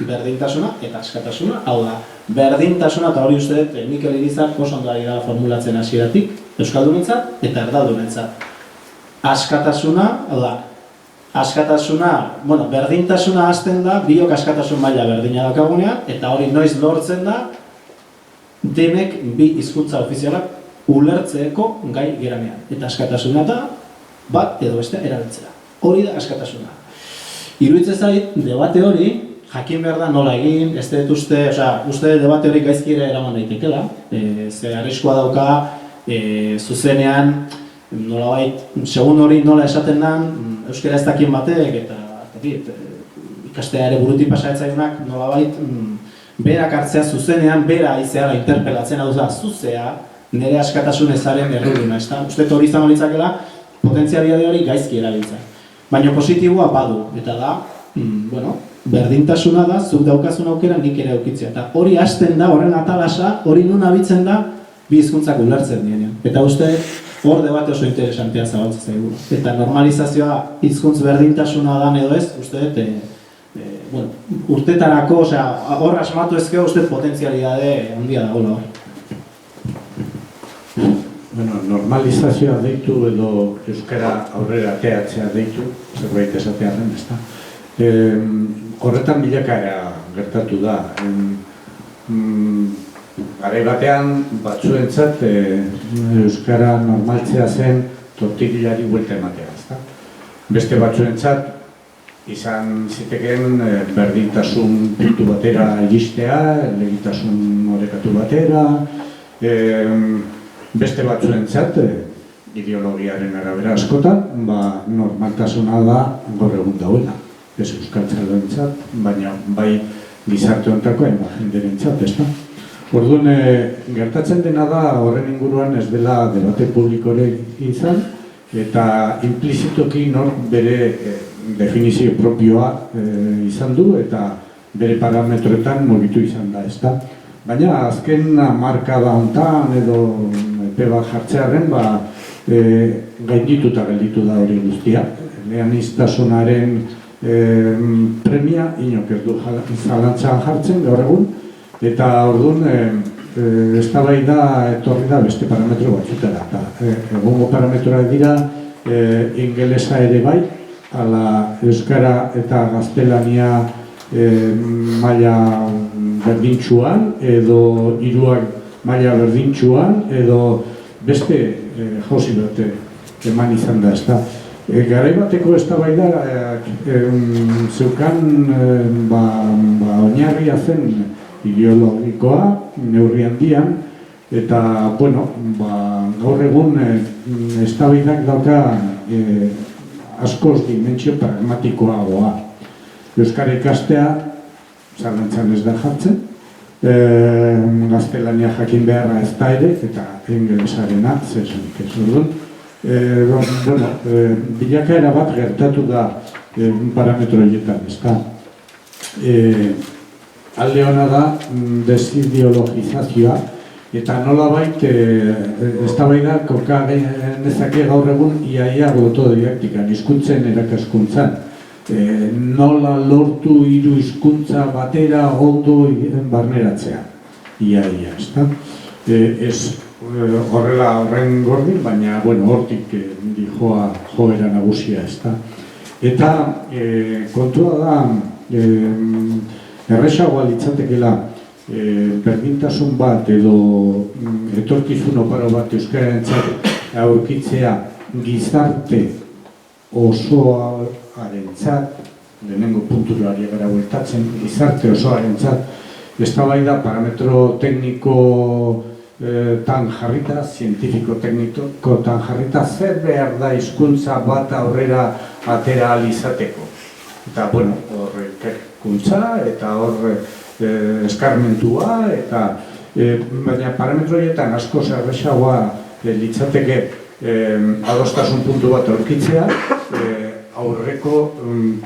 berdintasuna eta askatasuna. Hau da, berdintasuna, eta hori uste dut, Mikel Irizar oso ondo ari da formulatzen hasieratik, euskaldunentzat eta erdaldunentzat. Askatasuna, hau da, askatasuna, berdintasuna hasten da, biok askatasun maila berdina daukagunean, eta hori noiz lortzen da, denek bi hizkuntza ofizialak ulertzeeko gai geranean. Eta askatasuna da, bat edo beste erabiltzea. Hori da askatasuna. Iruditzen zait, debate hori, jakin behar da nola egin, ez dut uste debate hori gaizki ere eraman daitekela, ze arriskua dauka, zuzenean, nolabait, segun hori nola esaten den, euskara ez dakien batek, eta ikastea ere burutik pasaetzaiunak, nolabait, berak hartzea zuzenean, bera aizeara interpelatzen hau da, zuzea, nire askatasun ezaren erruduna, ez da? Uste hori izango litzakela, potentzialidade hori gaizki erabiltzen. Baina positiboa badu, eta da, berdintasuna da, zuk daukazun aukera nik ere aukitzea. Eta hori hasten da, horren atalasa, hori nun abitzen da, bi hizkuntzak ulertzen dienean. Eta uste, hor debate oso interesantea zabaltzen zaigu. Eta normalizazioa hizkuntz berdintasuna dan edo ez, uste, urtetarako, hor asmatu ezkeo, uste, potentzialidade handia dagoela hor. Normalizazioa deitu edo euskara aurrera ateatzea deitu, zerbait esatearen, ez da. Horretan bilakaera gertatu da. Garai batean batzuentzat euskara normaltzea zen tortillari buelta ematea, ez da. Beste batzuentzat izan zitekeen berdintasun puntu batera iristea, legitasun orekatu batera, beste batzuentzat, ideologiaren arabera askotan, normaltasuna da gaur egun dauela. Ez euskaltzaloentzat, baina bai gizarte hontako jenderentzat, ez da. Orduan, gertatzen dena da horren inguruan ez dela debate publikorek izan, eta implizitoki nor bere definizio propioa izan du, eta bere parametroetan mugitu izan da, ez da. Baina azken markada hontan edo epe bat jartzearen gaindituta gelditu da hori guztia. Eleaniztasunaren premia inok ez du zalantzan jartzen gaur egun, eta orduan eztabaida etorri da beste parametro batzutera. Egungo parametroa dira ingelesa ere bai, ala euskara eta gaztelania maila berdintsuan, edo hiruak maila berdintsuan, edo beste jauzi bat eman izan da, ez da. Garai bateko eztabaida zeukan oinarria zen ideologikoa, neurri handian, eta, gaur egun eztabaidak dauka askoz dimentsio pragmatikoagoa. Euskara ikastea zalantzan ez da jartzen, gaztelania jakin beharra ez da ere, eta ingelesarena zesunik ez dut. Bilakaera bat gertatu da parametro horietan, ez da. Alde hona da desideologizazioa, eta nolabait eztabaida koka nezake gaur egun iaia glotodidaktikan, hizkuntzen erakaskuntzan. Nola lortu hiru hizkuntza batera ondo barneratzea, iaia, ez da. Ez horrela horren gordin, baina hortik joera nagusia, ez da. Eta kontua da, erresagoa litzatekela berdintasun bat edo etorkizun oparo bat euskararentzat aurkitzea gizarte osoarentzat, lehenengo punturari gara bueltatzen, gizarte osoarentzat eztabaida parametro tekniko tan jarrita, zientifiko-tekniko tan jarrita, zer behar da hizkuntza bat aurrera atera alizateko. Eta, horrekuntza eta eskarmentua, baina parametro horietan asko zerrexagoa litzateke adostasun puntu bat aurkitzea, aurreko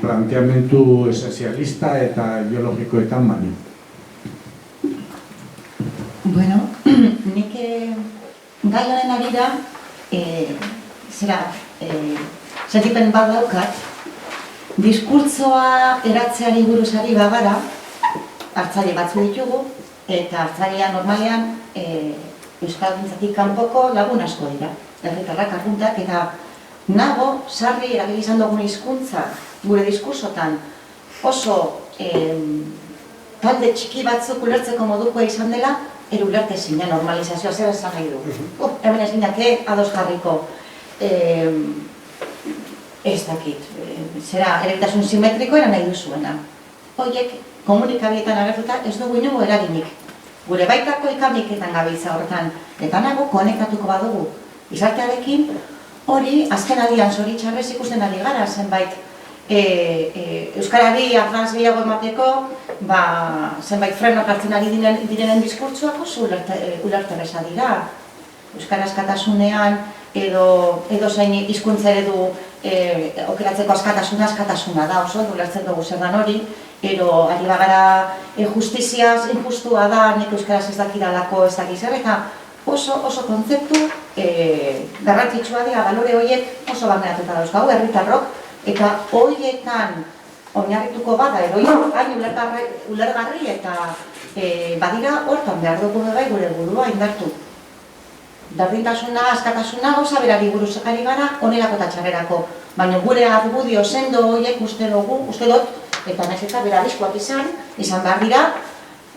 planteamentu esenzialista eta ideologikoetan baino. Bueno, nik gai honen arira, sentipen bat daukat, diskurtsoa eratzeari buruz ari bagara, hartzaile batzu ditugu, eta hartzailea normalean euskalgintzatik kanpoko lagun asko dira, herritarrak arruntak, eta nago, sarri erabili izan dugun hizkuntza gure diskursotan oso talde txiki batzuk ulertzeko modukoa izan dela, ulertezina normalizazioa zer esan nahi du. Hemen ez gineke ados jarriko, ez dakit, zera eritasun simetriko nahi duzuena. Horiek komunikabietan agertuta ez dugu inongo eraginik. Gure baitako ikamiketan gabiltza horretan, eta nago konektatuko badugu izartearekin, hori azken aldian zoritxarrez ikusten ari gara zenbait euskarari arnaz gehiago emateko, zenbait frenoak hartzen ari direnen diskurtsuak oso ulerterreza dira. Euskara askatasunean edo zein hizkuntza eredu okeratzeko askatasuna da, oso ulertzen dugu zer dan hori, ero ari bagara justiziaz injustua da, nik euskaraz ez dakidalako ez dakiz zer, eta oso kontzeptu garrantzitsua dira, balore horiek oso barneratuta dauzkagu, herritarrok, eta horietan oinarrituko bada, eroiak hain ulergarri eta badira hortan behar dugu bai gure burua indartu. Berdintasuna, askatasuna, gauza berari buruz ari gara, onerako eta txarrerako. Baina gure argudio sendo horiek uste dut, eta nahiz eta berarrizkoak izan behar dira,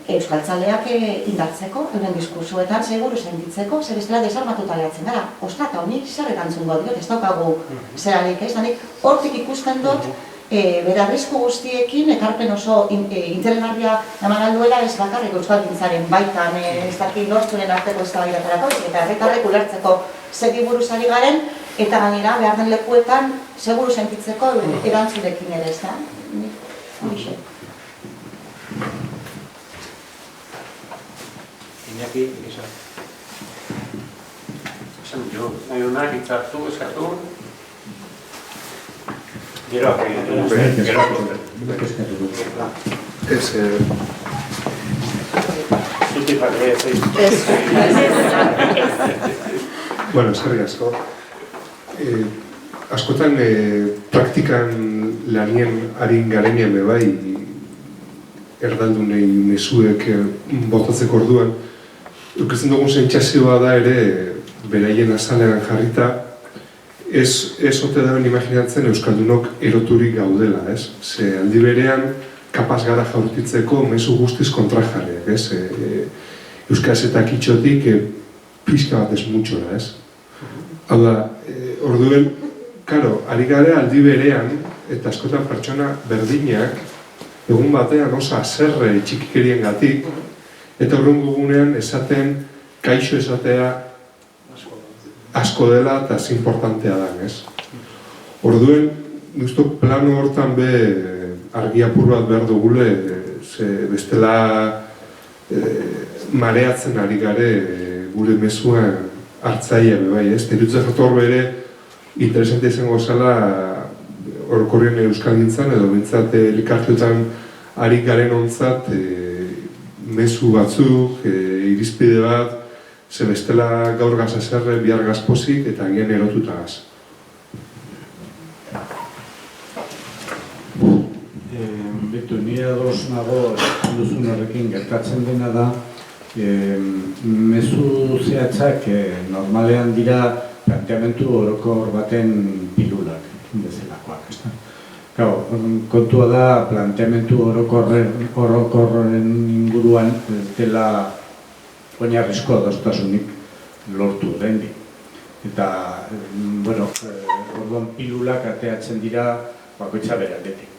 euskaltzaleak indartzeko, euren diskursuetan seguru sentitzeko, zer bestela desarmatuta lehatzen gara. Ostra, eta honi zer erantzungo diot, ez daukagu zerarik, ez danik hortik ikusten dut, berarrizko guztiekin, ekarpen oso interesgarria eman alduela ez bakarrik euskalgintzaren baitan ez dakit lortzuren arteko ez da baidatarako, eta herritarrek ulertzeko segi buruz ari garen, eta gainera behar den lekuetan seguru sentitzeko erantzurekin ere, ez da? Horixe. Iñaki, gisa. Esan jo, nahi honak hitzartu, eskatu. Geroak egin. Ez, Zutik jarri ez. bueno, eskerrik asko. Askotan praktikan lanien harin garenean bai, erdaldunei mezuek botatzeko orduan, eukitzen dugun sentsazioa da ere, beraien azalean jarrita, ez ote daben imaginatzen euskaldunok eroturik gaudela, ez? Ze aldi berean, kapaz gara jaurtitzeko mezu guztiz kontrajarriak, ez? Euskaraz eta kitxotik pixka bat ez mutxora, ez? Hau da, orduen, karo, ari gara aldi berean, eta askotan pertsona berdinak, egun batean osa zerre txikikerien gatik, eta horren gugunean esaten, kaixo esatea asko dela eta ez importantea da, ez? Orduen, guztu plano hortan be argiapur bat behar dugule, bestela mareatzen ari gare gure mezuan hartzaia bai, ez? Terutzen jator bere interesante izango zela orokorrien euskalgintzan edo bintzat elkartuetan ari garen ontzat mezu batzuk, irizpide bat, ze bestela gaur gazazerre, bihar gazpozik eta agian erotuta gaz. Beto, nire ados nago duzun horrekin gertatzen dena da, mezu zehatzak normalean dira planteamentu orokor baten pilulak bezalakoak, ez da? Kontua da planteamentu orokorren inguruan ez dela oinarrizko adostasunik lortu oraindik. Eta, bueno, orduan pilulak ateatzen dira bakoitza bere aldetik.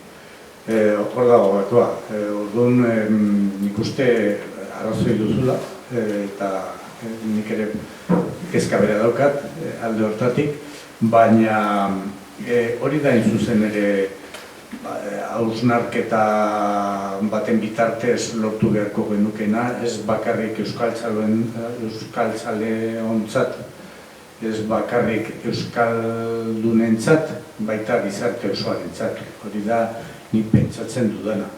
Hor dago bakoa, orduan nik uste arrazoi duzula, eta nik ere kezka bera daukat alde hortatik, baina hori da zuzen ere hausnarketa baten bitartez lortu beharko genukena, ez bakarrik euskaltzale ontzat, ez bakarrik euskaldunentzat, baita gizarte osoarentzat. Hori da nik pentsatzen dudana.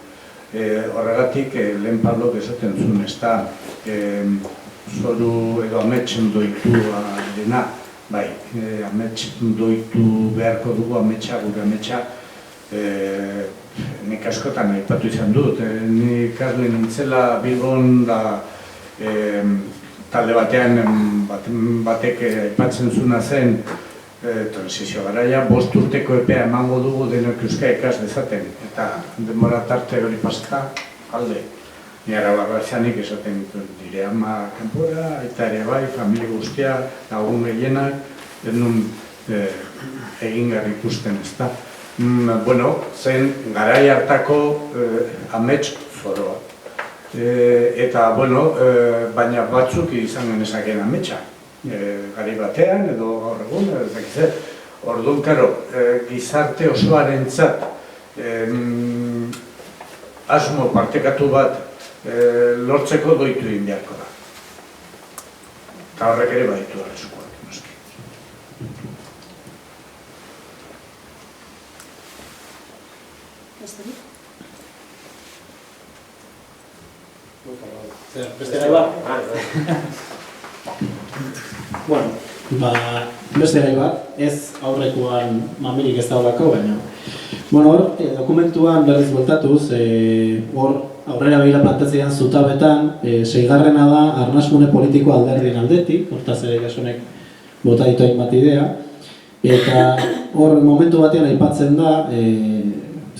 Horregatik, lehen Pablok esaten zuen, ez da zoru edo ametsen doitua dena, bai, amets doitu beharko dugu, ametsa, gure ametsa, nik askotan aipatu izan dut. Nik ikasle nintzela Bilbon da talde batean batek aipatzen zuna zen transizio garaia, 5 urteko epea emango dugu denok euskara ikas dezaten. Eta denbora tarte hori pasata, alde. Ni Arabarratzanik esaten dituen, nire ama kanpora, eta ere bai, familia guztia, lagun gehienak, ez nun egingarri ikusten, ezta. Bueno, zen garai hartako amets zoroa. Eta, bueno, baina batzuk izan genezakeen ametsa. Gari batean edo gaur egun, ez dakizet. Orduan, karo, gizarte osoarentzat asmo partekatu bat lortzeko doitu egin beharko da. Eta horrek ere baditu arriskuak, noski. Beste gai bat? Bueno, beste gai bat, ez aurrekoan mamirik ez daulako, baina hor, dokumentuan berriz bueltatuz, hor aurrera begira planteatzean zutabetan, 6. da arnasgune politiko alderdien aldetik, hortaz ere gasunek bota ditu hainbat idea, eta hor momentu batean aipatzen da,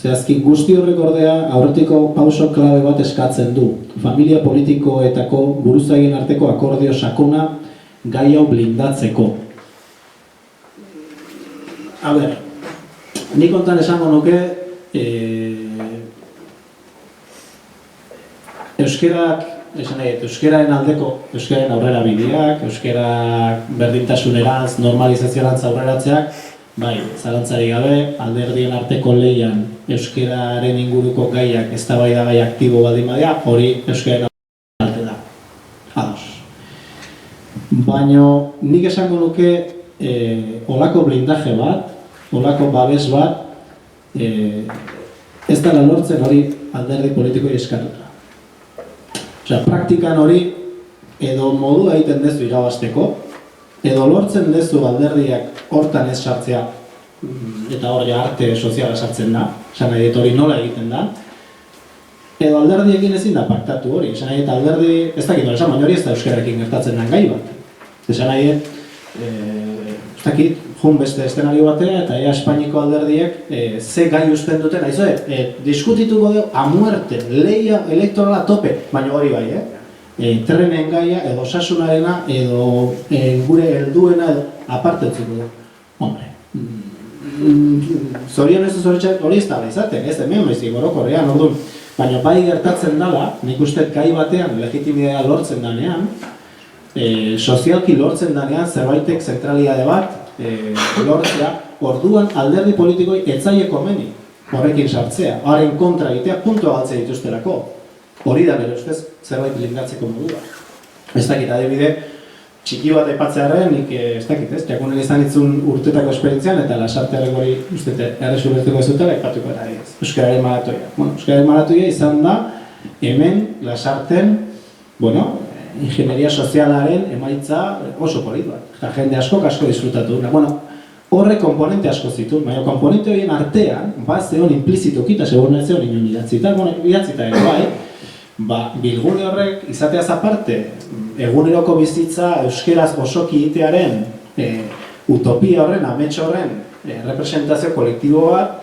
zehazki guzti horrek ordea aurretiko pauso klabe bat eskatzen du. Familia politikoetako buruzagien arteko akordio sakona gai hau blindatzeko. A ber, nik kontan esango nuke, euskararen aldeko, euskararen aurrera bideak, euskara berdintasunerantz, normalizazioarantz aurreratzeak, bai, zalantzari gabe, alderdien arteko lehian euskararen inguruko gaiak, eztabaidagai aktibo baldin badira, hori euskararen aurrera da. Ados. Baina nik esango nuke olako blindaje bat, olako babes bat, ez dela lortzen hori alderdi politikoi eskatuta. Osea, praktikan hori edo modua egiten dezu irabazteko, edo lortzen dezu alderdiak hortan ez sartzea, eta hori arte soziala sartzen da, esan nahi hori nola egiten da, edo alderdiekin ezin da paktatu hori, esan nahi alderdi, ez dakit hori esan, baina hori ez da euskararekin gertatzen den gai bat. Esan nahi, ez dakit, jun beste estenario batera, eta Espainiko alderdiek ze gai usten duten, diskutituko dugu a muerte, leia elektorala tope, baina hori bai, trenen gaia, edo osasunarena, edo gure helduena, aparte utziko dugu. Hombre, zorion ez hori ez da izaten, ez hemen baizik orokorrean, orduan, baina bai gertatzen dela, nik uste gai batean legitimidea lortzen danean, sozialki lortzen danean zerbaitek zentralidade bat lortzea, orduan alderdi politikoi etzaile komeni horrekin sartzea, haren kontra egitea puntua galtzea dituzterako. Hori da bere ustez zerbait blindatzeko modua. Ez dakit adibide, txiki bat aipatzearen, nik ez dakit ez, jakunen izan itzun urtetako esperientzian eta Lasartearek hori ustete erresubertuko ez dutela aipatuko eta ez. Euskararen maratoia. Euskararen maratoia izan da hemen Lasarten, ingenieria sozialaren emaitza oso polit bat. Eta jende asko disfrutatu duna. Horre komponente asko zituen, baina komponente horien artean, zeon implizituki eta segun ez zeon inon idatzita, idatzita ere bai, bilgune horrek izateaz aparte, eguneroko bizitza euskeraz osoki egitearen utopia horren, amets horren representazio kolektibo bat,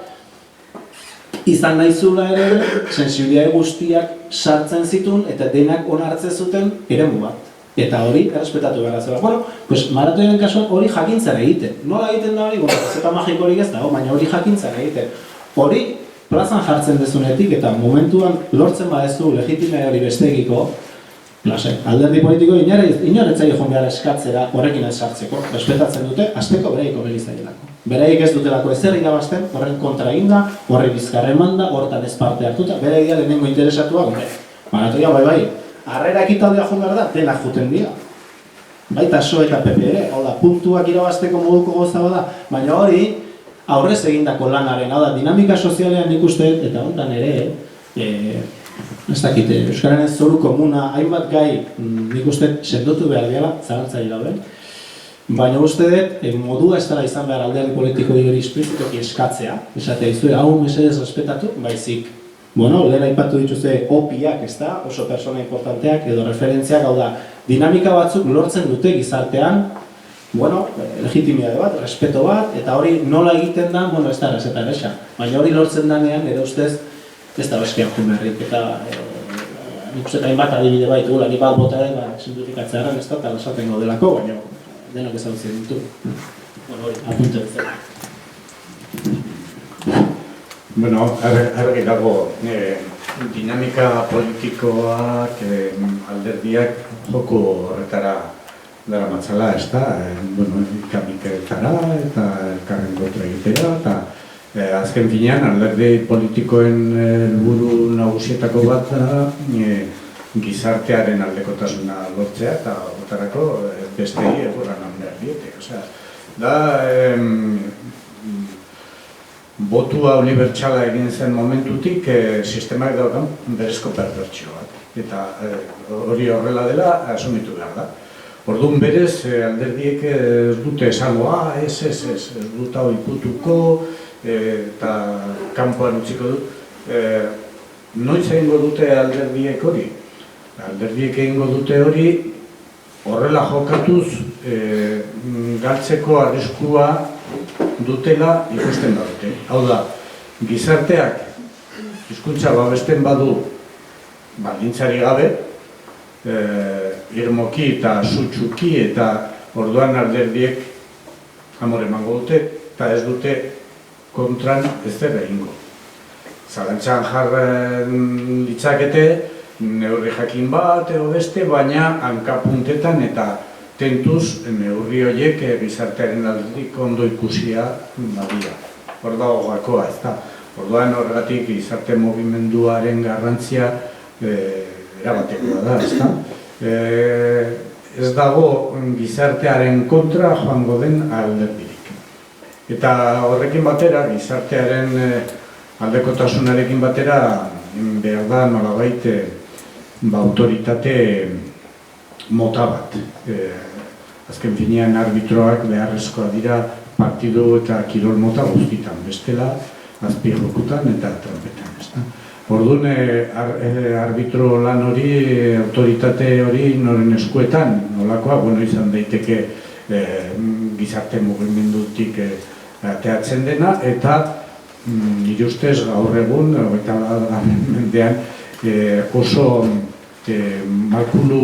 izan nahi zula ere, sensibilitate guztiak sartzen zituen eta denak onartzen zuten eremu bat. Eta hori, errespetatu behar zela. Maratoiaren kasuan hori jakintzara egiten. Nola egiten da hori? Zeta magikorik ez dago, baina hori jakintzara egiten. Hori, plazan jartzen dezunetik eta momentuan lortzen badezu legitimea hori bestegiko, alderdi politiko inoretzaile joan behar eskatzera horrekin ez sartzeko. Respetatzen dute, azteko bereiko begizaielako. Beraiek ez dutelako ezer irabazten, horren kontra eginda, horre bizkarre manda, hortan ez parte hartuta, bere egia lehenengo interesatua, maratoia bai, harrera ekitaldea joan behar da, denak juten dira. Baita SO eta PP ere, hau da, puntuak irabazteko moduko goza da, baina hori aurrez egindako lanaren, hau da, dinamika sozialean ikuste, eta hontan ere, ez dakite, Euskararen zoru komuna, hainbat gai nik uste sendotu behar dela, zalantzari dauden. Baina uste dut, modua ez dela izan behar alderdi politiko hori esplizitoki eskatzea, esatea izue, hau mesedez respetatu, baizik, bueno, lehen aipatu dituzte opiak, ez da, oso persona importanteak edo referentziak, hau da, dinamika batzuk lortzen dute gizartean, bueno, legitimidade bat, respeto bat, eta hori nola egiten da, bueno, ez da errezeta erresa, baina hori lortzen danean, ere ustez, ez da beskean jumerrik, eta nik uste hainbat adibide baitu, ni bat bota den, simplifikatzearen ez da, eta esaten gaudelako, baina denok ezagutzen ditu. Bueno, hori, apuntu ez dela. Bueno, argi dago, dinamika politikoak, alderdiak joko horretara dara matzala, ez da, bueno, ikamikeretara eta elkarren kontra egitera, eta azken finean, alderdi politikoen helburu nagusietako bat da, gizartearen aldekotasuna lortzea eta horretarako bestei egurran behar diete. Osea, da, botua unibertsala egin zen momentutik sistemak daukan berezko perbertsio bat. Eta hori horrela dela asumitu behar da. Orduan berez, alderdiek ez dute esango, ez dut hau ikutuko eta kanpoan utziko dut. Noiz egingo dute alderdiek hori? Alderdiek egingo dute hori horrela jokatuz galtzeko arriskua dutela ikusten dute. Hau da, gizarteak hizkuntza babesten badu baldintzari gabe, irmoki eta sutsuki eta orduan alderdiek amore emango dute eta ez dute kontran ez zer egingo. Zalantzan jarren ditzakete, neurri jakin bat edo beste, baina hankapuntetan eta tentuz neurri horiek gizartearen aldetik ondo ikusia badia. Hor dago gakoa, ez da. Orduan horregatik gizarte mugimenduaren garrantzia erabatekoa da, ez da. Ez dago gizartearen kontra joango den alderdirik. Eta horrekin batera, gizartearen aldekotasunarekin batera, behar da nolabait autoritate mota bat. Azken finean arbitroak beharrezkoa dira partidu eta kirol mota guztitan, bestela azpijokutan eta trampetan. Orduan, arbitro lan hori, autoritate hori noren eskuetan, nolakoa, bueno, izan daiteke gizarte mugimendutik ateatzen dena, eta nire ustez gaur egun, eta mendean, oso malkulu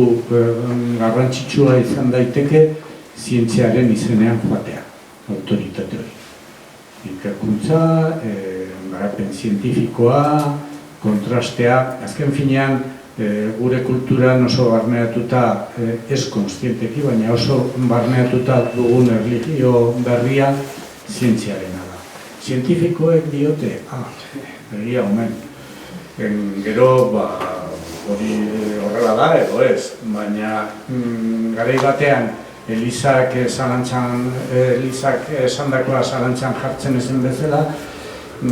garrantzitsua izan daiteke zientziaren izenean joatea, autoritate hori. Ikerkuntza, garapen zientifikoa, kontrastea, azken finean gure kulturan oso barneatuta, ez konstienteki, baina oso barneatuta dugun erlijio berria zientziarena da. Zientifikoek diote, egia omen. Gero, hori horrela da, edo ez, baina garai batean Elizak esandakoa zalantzan jartzen ezen bezala,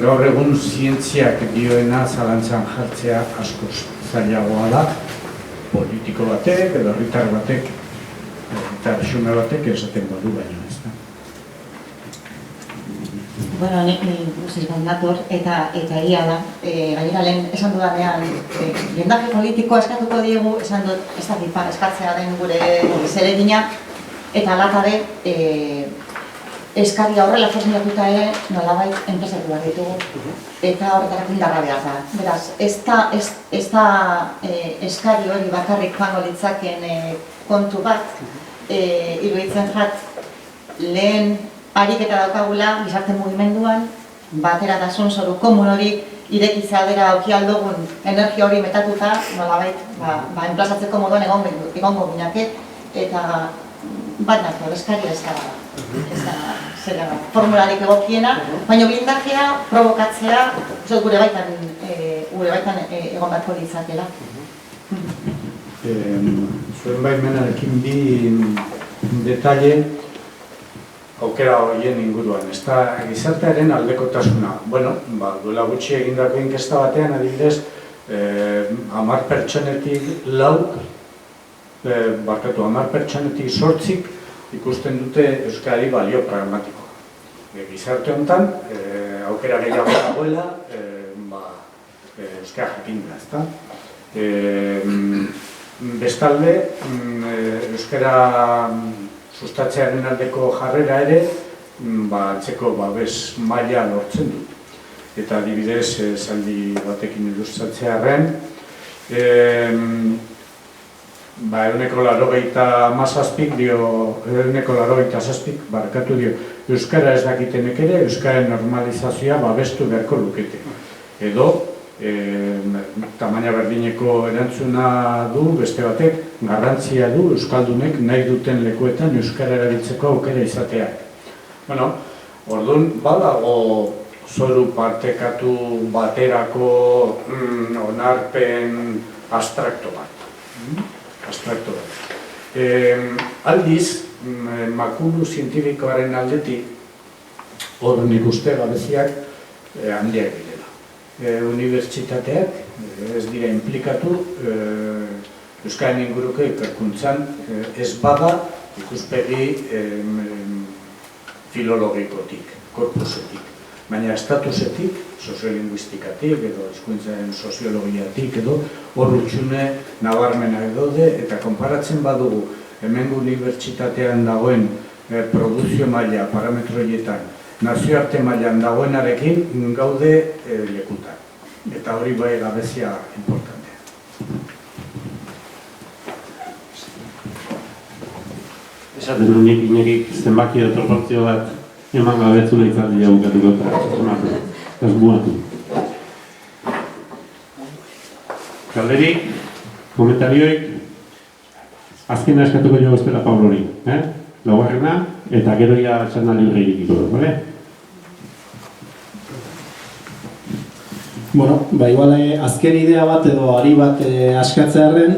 gaur egun zientziak dioena zalantzan jartzea askoz zailagoa da, politiko batek edo herritar batek, herritar xume batek esaten badu baino ez da. Bueno, nik guztiz bat nator, eta egia da, gainera lehen esan dudanean, jendaje politikoa eskatuko diegu, esan dut, ez da pipa eskatzea den gure zeregina, eta latabe, eskaria horrela formulatuta ere, nolabait enpresatu behar ditugu, eta horretarako indarra behar da. Beraz, ez da eskari hori bakarrik joango litzaken kontu bat, iruditzen jat, lehen ariketa daukagula gizarte mugimenduan, bateratasun zoru komun hori irekitza aldera auki aldogun energia hori metatuta, nolabait, enplazatzeko moduan egongo ginake, eta bat nato, eskaria eskara da. Ez da formularik egokiena, baina blindajea, provokatzea, gure baitan egon beharko ditzakela. Zuen baimenarekin bi detalle aukera horien inguruan, ez da gizartearen aldekotasuna. Bueno, duela gutxi egindako inkesta batean, adibidez, 10 pertsonetik 4, 10 pertsonetik 8 ikusten dute euskarari balio pragmatikoa. Gizarte honetan, aukera gehiago dagoela, euskara jakinda, ezta? Bestalde, euskara sustatzearen aldeko jarrera ere, antzeko babes maila lortzen du. Eta adibidez, esaldi batekin ilustratzearren, 187 barkatu dio, euskara ez dakitenek ere, euskaren normalizazioa babestu beharko lukete. Edo, tamaina berdineko erantzuna du, beste batek, garrantzia du euskaldunek nahi duten lekuetan euskara erabiltzeko aukera izateak. Bueno, orduan, badago zoru partekatu baterako onarpen abstrakto bat. Aldiz, makulu zientifikoaren aldetik, hor nik uste gabeziak handiak direla. Unibertsitateak ez dira implikatu euskaren inguruko ikerkuntzan ez bada ikuspegi filologikotik, korpusetik. Baina estatusetik, soziolinguistikatik edo hizkuntzaren soziologiatik edo hor utxune nabarmenak daude eta konparatzen badugu hemengo unibertsitatean dagoen produzio maila parametroietan nazioarte mailan dagoenarekin gaude lekutan. Eta hori bai gabezia importantea. Esaten du nik inerik zenbaki edo proportzio bat eman gabetzula izaldia bukatuko eta asmuatu. Galderik, komentarioik, azkena eskatuko jo bestela Pablori. Laugarrena, eta gero ja txanda libre irikiko du, bale? Bueno, igual azken idea bat edo ari bat askatzearren,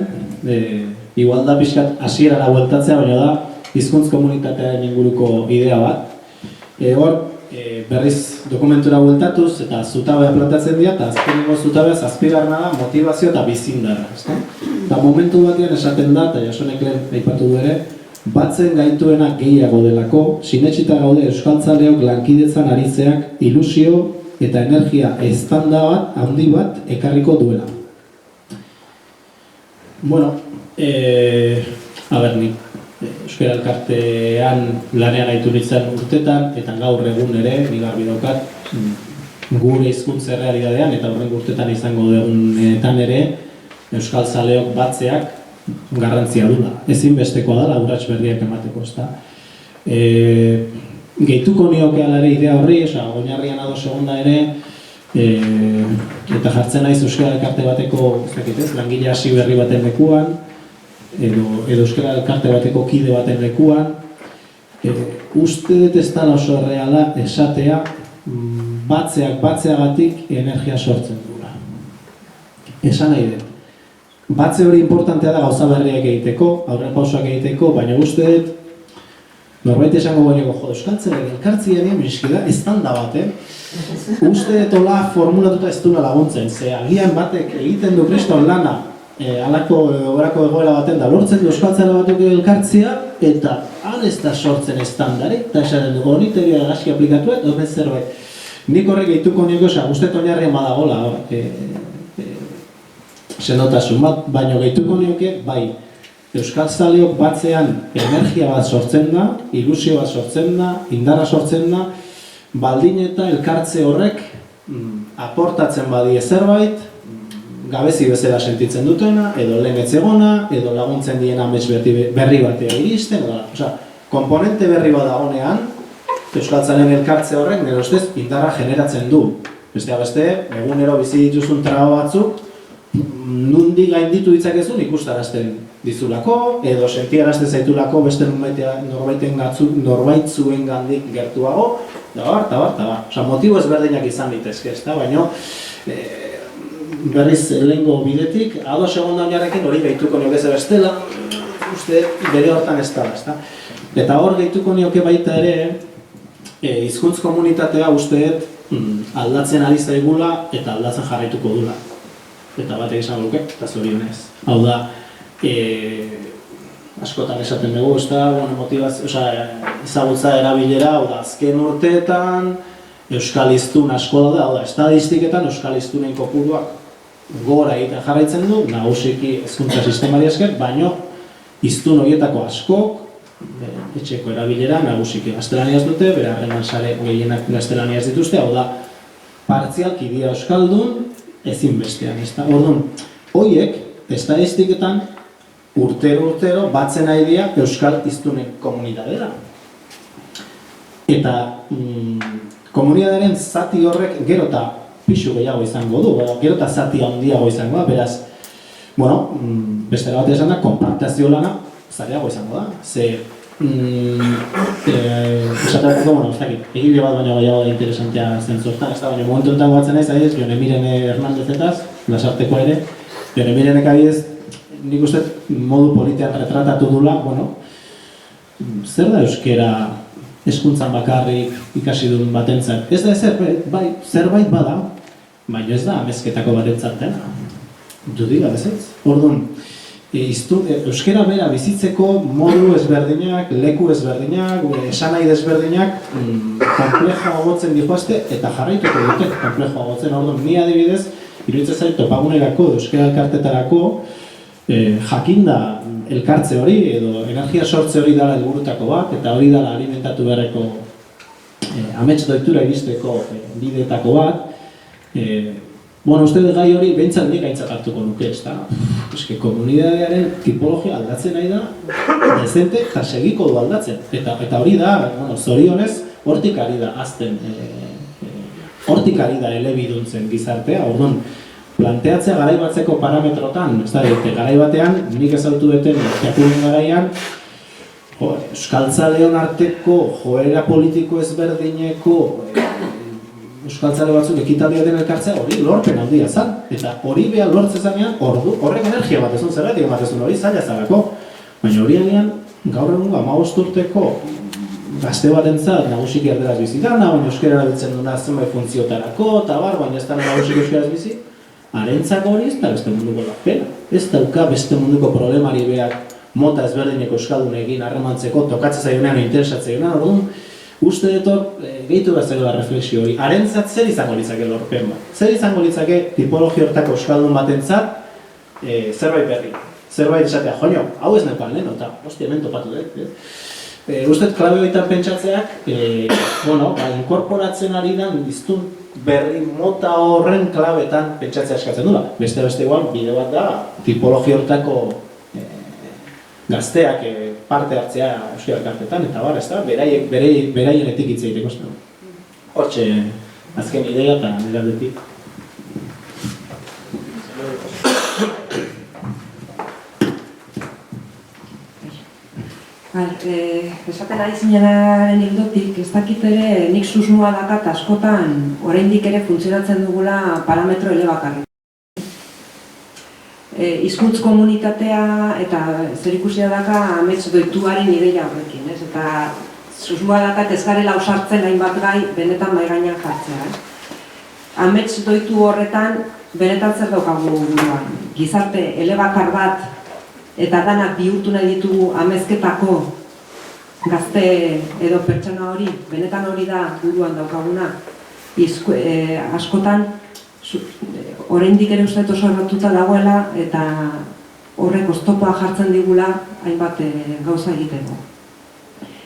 igual da pixkat hasierara bueltatzea, baina da hizkuntz komunitatearen inguruko idea bat. Hor, berriz dokumentura bueltatuz eta zutabea plantatzen dira, eta azkenengo zutabea zazpigarrena da motivazio eta bizindarra. Eta momentu batean esaten da, eta Jasonek lehen aipatu du ere, batzen gaituena gehiago delako, sinetsita gaude euskaltzaleok lankidetzan aritzeak ilusio eta energia eztanda bat, handi bat, ekarriko duela. Bueno, nik Euskara Elkartean lanean aitu nintzen urtetan, eta gaur egun ere, nik garbi daukat, gure hizkuntza errealidadean, eta horren urtetan izango dugunetan ere, euskaltzaleok batzeak garrantzia dula. Ezinbestekoa da, urrats berriak emateko, ezta. Gehituko nioke alare idea horri, oinarrian ados egonda ere, eta jartzen naiz Euskara Elkarte bateko, langile hasi berri baten lekuan, edo Euskara Elkarte bateko kide baten lekuan, uste dut ez dela oso erreala esatea batzeak batzeagatik energia sortzen dula. Esan nahi dut. Batze hori importantea da gauza berriak egiteko, aurrerapausoak egiteko, baina uste dut norbait esango baino euskaltzaren elkartzia nien da estanda bat, uste dut hola formulatuta ez duna laguntzen, ze agian batek egiten du kriston lana halako horako egoera baten da lortzen du euskaltzale batuk elkartzia eta ez da sortzen estandari, eta esaten dugu hori teoria gaski aplikatuet, horren zerbait. Nik horrek gehituko nioke, uste dut oinarrian badagola, sendotasun bat, baino gehituko nioke, bai, euskaltzaleok batzean energia bat sortzen da, ilusio bat sortzen da, indarra sortzen da, baldin eta elkartze horrek aportatzen badie zerbait, gabezi bezala sentitzen dutena, edo lehen etzegona, edo laguntzen dien amets berri batea iristen, komponente berri bat dagonean, euskaltzalen elkartze horrek, nire ustez, indarra generatzen du. Besteak beste, egunero bizi dituzun traba batzuk, nundik gainditu ditzakezun ikustarazten dizulako, edo sentiarazten zaitulako beste norbaitzuen gandik gertuago, eta bar. Motibo ezberdinak izan litezke, baina berriz lehengo bidetik, ados egon dauniarekin hori gehituko nioke ze bestela, uste bere hortan ez da. Eta hor gehituko nioke baita ere, hizkuntz komunitatea usteet aldatzen ari zaigula eta aldatzen jarraituko dula. Eta batek esan luke, eta zorionez. Hau da, askotan esaten dugu, ezagutza erabilera, hau da, azken urteetan, euskal hiztun asko daude, hau da, estadistiketan euskal hiztunen kopuruak gora egiten jarraitzen du, nagusiki hezkuntza sistemari esker, baino hiztun horietako askok etxeko erabilera nagusiki gaztelaniaz dute, bere harreman sare gehienak gaztelaniaz dituzte, hau da, partzialki dira euskaldun ezinbestean, ezta? Orduan, horiek estadistiketan urtero batzen nahi dira euskal hiztunen komunitatea. Eta komunitatearen zati horrek gero eta pixu gehiago izango du, gero eta zati handiago izango da, beraz, bueno, beste bat esan da, konpartazio lana zareago izango da. Ze, esatarako, bueno, ez dakit, egile bat baino gehiago da interesantea zentzortan, ez da, baina momentu enten guatzen naiz, adibidez, Jon Emiren Hernandezetaz, Lasarteko ere, Jon Emirenek adibidez, nik uste modu politean retratatu dula, bueno, zer da euskera hezkuntzan bakarrik ikasi duen batentzat? Ez da zerbait bada, baina ez da amezketako batentzat dena. Dudiga, bezetz? Orduan, euskera bera bizitzeko modu ezberdinak, leku ezberdinak, esanahi desberdinak komplejoa gotzen dihoazte eta jarraituko dute komplejoa gotzen. Orduan, ni adibidez, iruditzen zait topagunerako, euskera elkartetarako, jakinda elkartze hori edo energia sortze hori dela helburutako bat eta hori dela alimentatu beharreko amets doitura iristeko bideetako bat. Bueno, uste gai hori behintzat nik aintzat hartuko nuke, ezta? Eske komunitatearen tipologia aldatzen nahi da, dezente eta segiko du aldatzen. Eta hori da, bueno, zorionez, hortik ari da azten, hortik ari da elebiduntzen gizartea. Orduan, planteatzea garaibatzeko parametrotan, ez da, garaibatean, nik ezautu duten jakunen garaian, euskaltzaleon arteko joera politiko ezberdineko euskaltzale batzuk ekitaldia den elkartzea hori lorpen handia zan. Eta hori behar lortze zanean, horrek energia bat ezun zerretik ematezun hori zaila zarako. Baina hori agian, gaur egun 15 urteko gazte batentzat nagusiki erderaz bizitana, baina euskera erabiltzen duna zenbait funtziotarako, eta bar, baina ez da nagusiki euskaraz bizi, harentzako hori ez da beste munduko lapena. Ez dauka beste munduko problemari behar mota ezberdineko euskaldun egin harremantzeko, tokatzen zaionean, interesatzen zaionean, orduan, uste dut gehitu behar da refleksio hori. Harentzat zer izango litzake lorpen bat? Zer izango litzake tipologia hortako euskaldun batentzat zerbait berri? Zerbait esatea, joño, hau ez nepan lehen, eta hostia, hemen topatu dut. Uste dut klabe horietan pentsatzeak, inkorporatzen ari den hiztun berri mota horren klabetan pentsatzea eskatzen dula. Beste igual, bide bat da, tipologia hortako gazteak parte hartzea euskal elkartetan, eta bar, ez da, beraienetik hitz egiteko ez da. Hortxe, azken ideia eta nire aldetik. Esaten ari zinenaren hildotik, ez dakit ere nik susmoa dakat askotan oraindik ere funtzionatzen dugula parametro elebakarrik. Hizkuntz komunitatea eta zerikusia daka amets doituaren ideia horrekin, ez? Eta susmoa dakat ez garela ausartzen hainbat gai benetan mahai gainean jartzea. Amets doitu horretan benetan zer daukagu buruan. Gizarte elebakar bat eta danak bihurtu nahi ditugu amezketako gazte edo pertsona hori, benetan hori da buruan daukaguna. Askotan oraindik ere uste oso errotuta dagoela eta horrek oztopoa jartzen digula hainbat gauza egiteko.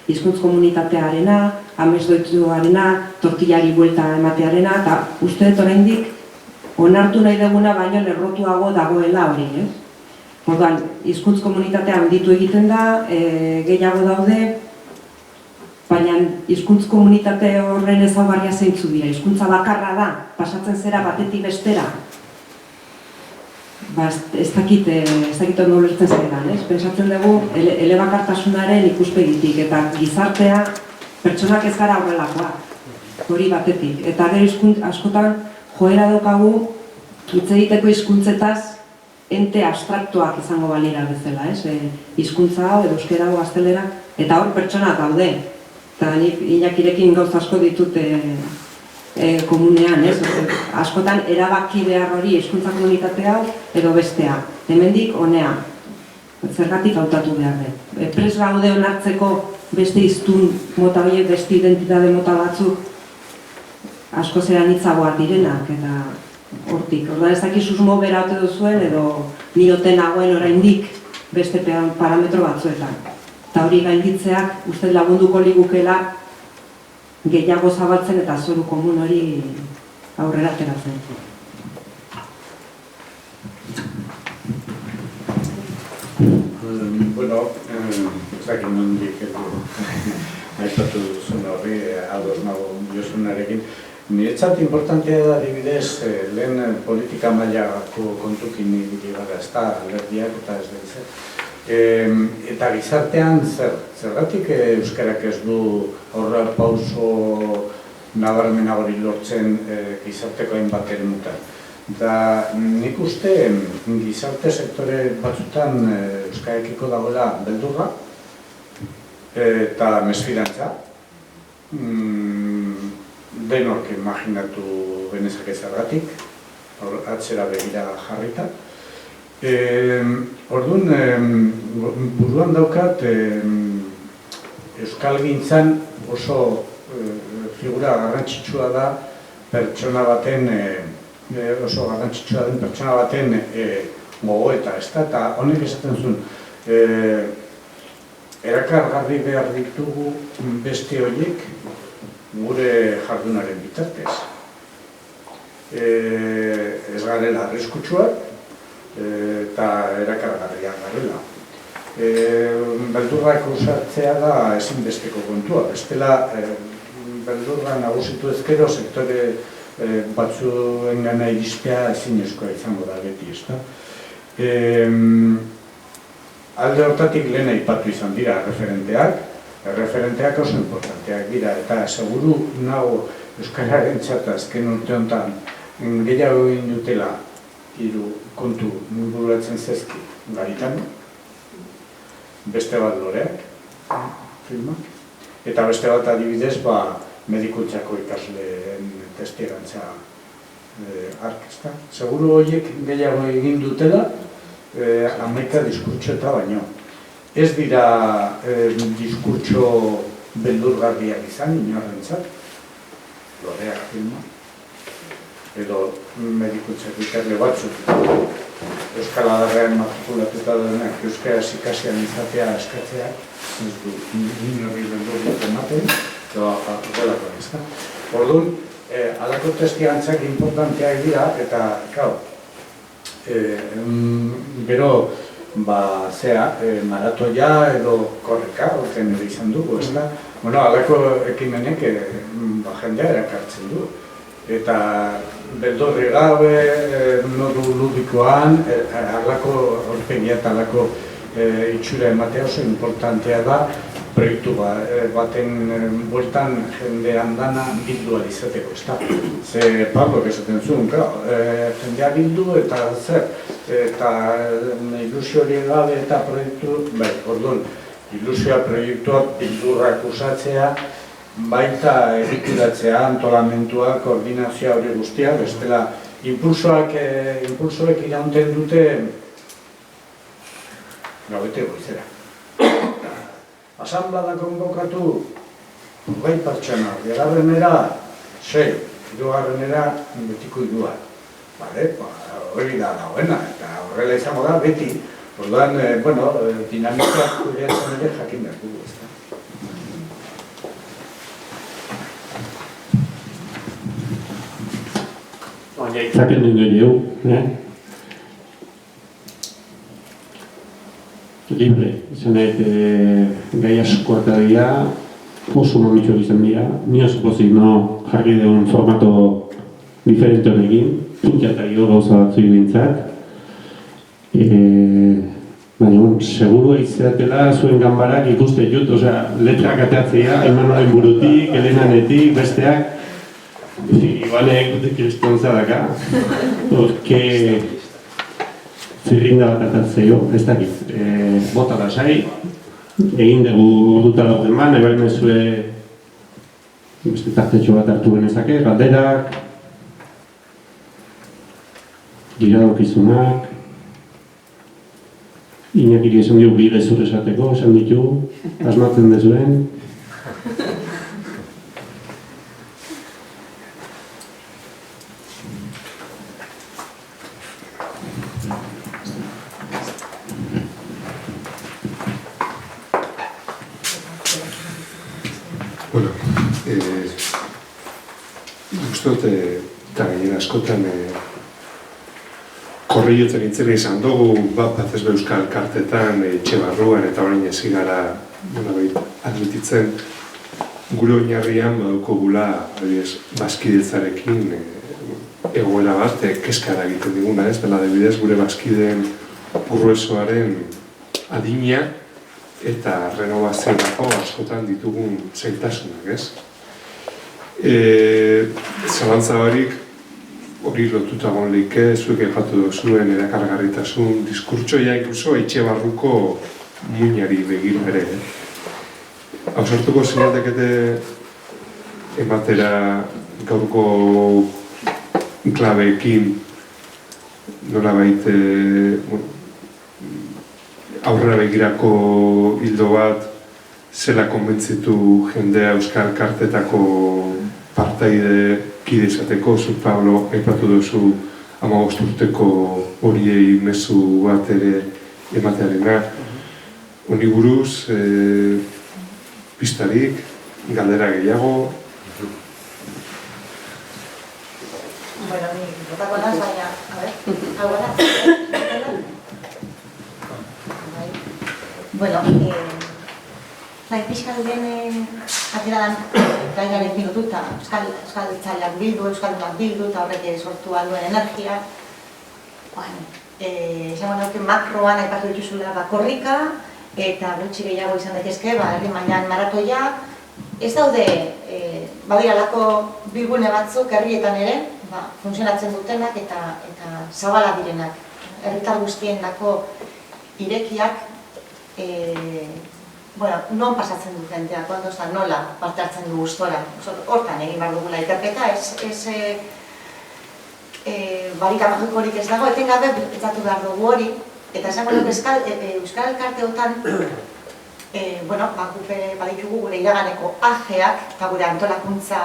Hizkuntz komunitatearena, amets doituarena, tortillari buelta ematearena, eta uste dut oraindik onartu nahi duguna baino errotuago dagoela hori, ez? Orduan, hizkuntz komunitatea handitu egiten da, gehiago daude, baina hizkuntz komunitate horren ezaugarria zeintzu dira. Hizkuntza bakarra da, pasatzen zera batetik bestera. Ez dakit ondo ulertzen zerean, ez? Pentsatzen dugu elebakartasunaren ikuspegitik eta gizartea pertsonak ez gara horrelakoak, hori batetik. Eta gero askotan joera daukagu hitz egiteko hizkuntzetaz ente abstraktuak izango balira bezala, ez? Hizkuntza hau, edo euskera hau, gaztelera, eta hor pertsonak daude. Eta Iñakirekin gauza asko ditut komunean, ez? Askotan erabaki behar hori hizkuntza komunitate hau edo bestea, hemendik honea. Zergatik hautatu behar den. Prest gaude onartzeko beste hiztun mota horiek, beste identitate mota batzuk asko zeran hitzagoak direnak, eta hortik. Orduan ez dakit susmo bera ote duzuen, edo nioten nagoen oraindik beste parametro batzuetan. Eta hori gainditzeak uste lagunduko ligukela gehiago zabaltzen eta zoru komun hori aurrera ateratzen. Bueno, ez dakit nondik aipatu duzun hori, ados nago Josunarekin. Niretzat importantea da adibidez, lehen politika mailako kontukin ibili gara, ez da alderdiak eta ez den zer. Eta gizartean zergatik euskarak ez du horra pauso nabarmena hori lortzen gizarteko hainbat eremutan. Eta nik uste gizarte sektore batzutan euskarekiko dagoela beldurra eta mesfidantza. Denok imaginatu genezake zergatik, atzera begira jarrita. Orduan, buruan daukat euskalgintzan oso figura garrantzitsua da pertsona baten gogoeta, ez da? Eta honek esaten zuen, erakargarri behar ditugu beste horiek gure jardunaren bitartez. Ez garela arriskutsuak eta erakargarriak garela. Beldurrak usatzea da ezinbesteko kontua. Bestela, beldurra nagusitu ezkero sektore batzuengana iristea ezinezkoa izango da beti, ez da? Alde hortatik lehen aipatu izan dira referenteak. Referenteak oso importanteak dira, eta seguru nago euskararen txata azken urte honetan gehiago egin dutela hiru kontu bururatzen zezki garitan, beste bat loreak, filmak, eta beste bat adibidez medikuntxako ikasleen testigantza arkesta. Seguru horiek gehiago egin dutela 11 diskurtso eta baino. Ez dira diskurtso beldurgarriak izan, inorrentzat, loreak filma, edo medikuntxako ikasle batzuk Euskal Adarrean matrikulatuta denak euskaraz ikasian izatea eskatzea, ez du inorri beldurrik ematen, edo horrelako ez da. Orduan, halako testigantzak importanteak dira, eta, gero, maratoia edo korreka, horten ere izan dugu, ez da? Halako ekimenek jendea erakartzen du. Eta beldurri gabe, modu ludikoan, halako horpegia eta halako itxura ematea oso importantea da proiektu baten bueltan jendean dana bildu izateko, ez da? Ze Pablo esaten zuen, jendea bildu eta zer, eta ilusio hori gabe eta proiektu, orduan, ilusioa proiektuak bildurrak usatzea, baita egituratzea, antolamentua, koordinazioa hori guztia, bestela impulsoek iraunten dute gabete goizera. Asanblada konbokatu 20 pertsona, bigarrenera 6, hirugarrenera betiko 2. Hori da dagoena, eta horrela izango da beti. Orduan, dinamikoak kudeatzen ere jakin behar dugu. Zaken duen gehiago, libre, izan gai asko eta dira, oso momitxo izan dira, ni oso pozik jarri deun formato diferente honekin, pinkiatario gauza batzu bintzat. Baina, seguru izatea zuen ganbarak ikuste jut, letrak ateatzea, Emanuelen burutik, Elenanetik, besteak, Ibanek kristonza daka, horke zirrinda bat atatzeo, ez dakit, bota da sai, egin dugu orduta dauden ban, ebaimezue beste tartetxo bat hartu genezake, galderak, iradokizunak, Iñakiri esan dio bi gezur esateko, esan ditu, asmatzen dezuen. Bueno, uste dut, eta gainera askotan korriotzen intzera izan dugu, batez be euskal kartetan, etxe barruan eta orain ezi gara admititzen gure oinarrian badukogula bazkidetzarekin egoera bat, kezkara egiten diguna, ez? Dela adibidez, gure bazkideen gruesoaren adina eta renovaziorako askotan ditugun zailtasunak, ez? Zalantza barik, hori lotuta gonleike, zuek aipatu duzuen erakargarritasun diskurtsoia inkluso etxe barruko muinari begira ere. Ausartuko zinatekete ematera gaurko klabeekin nolabait aurrera begirako hildo bat, zela konbentzitu jendea euskal kartetako partaide kide izateko, zu Pablo aipatu duzu 15 urteko horiei mezu bat ere ematearena. Honi buruz, pistarik, galdera gehiago. Bueno, ni botako naz, baina, a ver, hau gara? Bueno, pixka duen ateradan gaiarekin lotuta, euskal txaiak bildu, euskaldunak bildu, eta horrek sortu alduen energia. Esango nuke makroan aipatu dituzula korrika, eta gutxi gehiago izan daitezke, herri mailan maratoia. Ez daude, badiralako bilgune batzuk herrietan ere, funtzionatzen dutenak eta zabala direnak. Herritar guztien dako irekiak, non pasatzen dut jendeak, nola parte hartzen du gustora. Hortan egin behar dugula ikerketa, barika magikorik ez dago, etengabe biltzatu behar dugu hori, eta esango dut euskal elkarteotan, gupe baditugu gure iraganeko ajeak, eta gure antolakuntza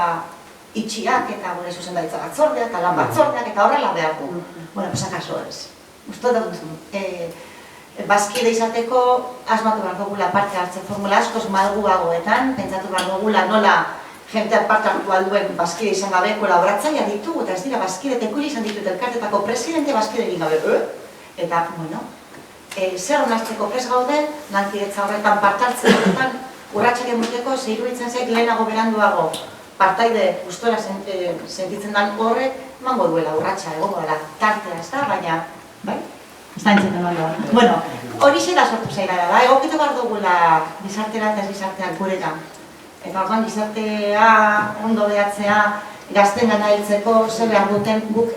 itxiak, eta gure zuzendaritza batzordeak, eta lan batzordeak, eta horrela behar du. Pues akaso ez. Uste dut, bazkide izateko asmatu behar dugula parte hartzen formula askoz malguagoetan, pentsatu behar dugula nola jenteak parte hartu alduen bazkide izan gabe kolaboratzaia ditugu, eta ez dira bazkide tekuli izan ditut elkartetako presidente bazkide egin gabe, eta, zer onartzeko pres gauden, lankidetza horretan parte hartzen horretan, urratxak emuteko, zeiruditzen zait lehenago beranduago partaide gustora sentitzen den horrek, mango duela urratxa egongo dela tartea, ez da, baina, bai? Ez da entzuten bando. Bueno, hori zera sortu zaila da, egokitu behar dugula gizartera eta ez gizarteak gurera. Eta orduan gizartea, ondo behatzea, gazten gana hiltzeko, zer behar duten guk,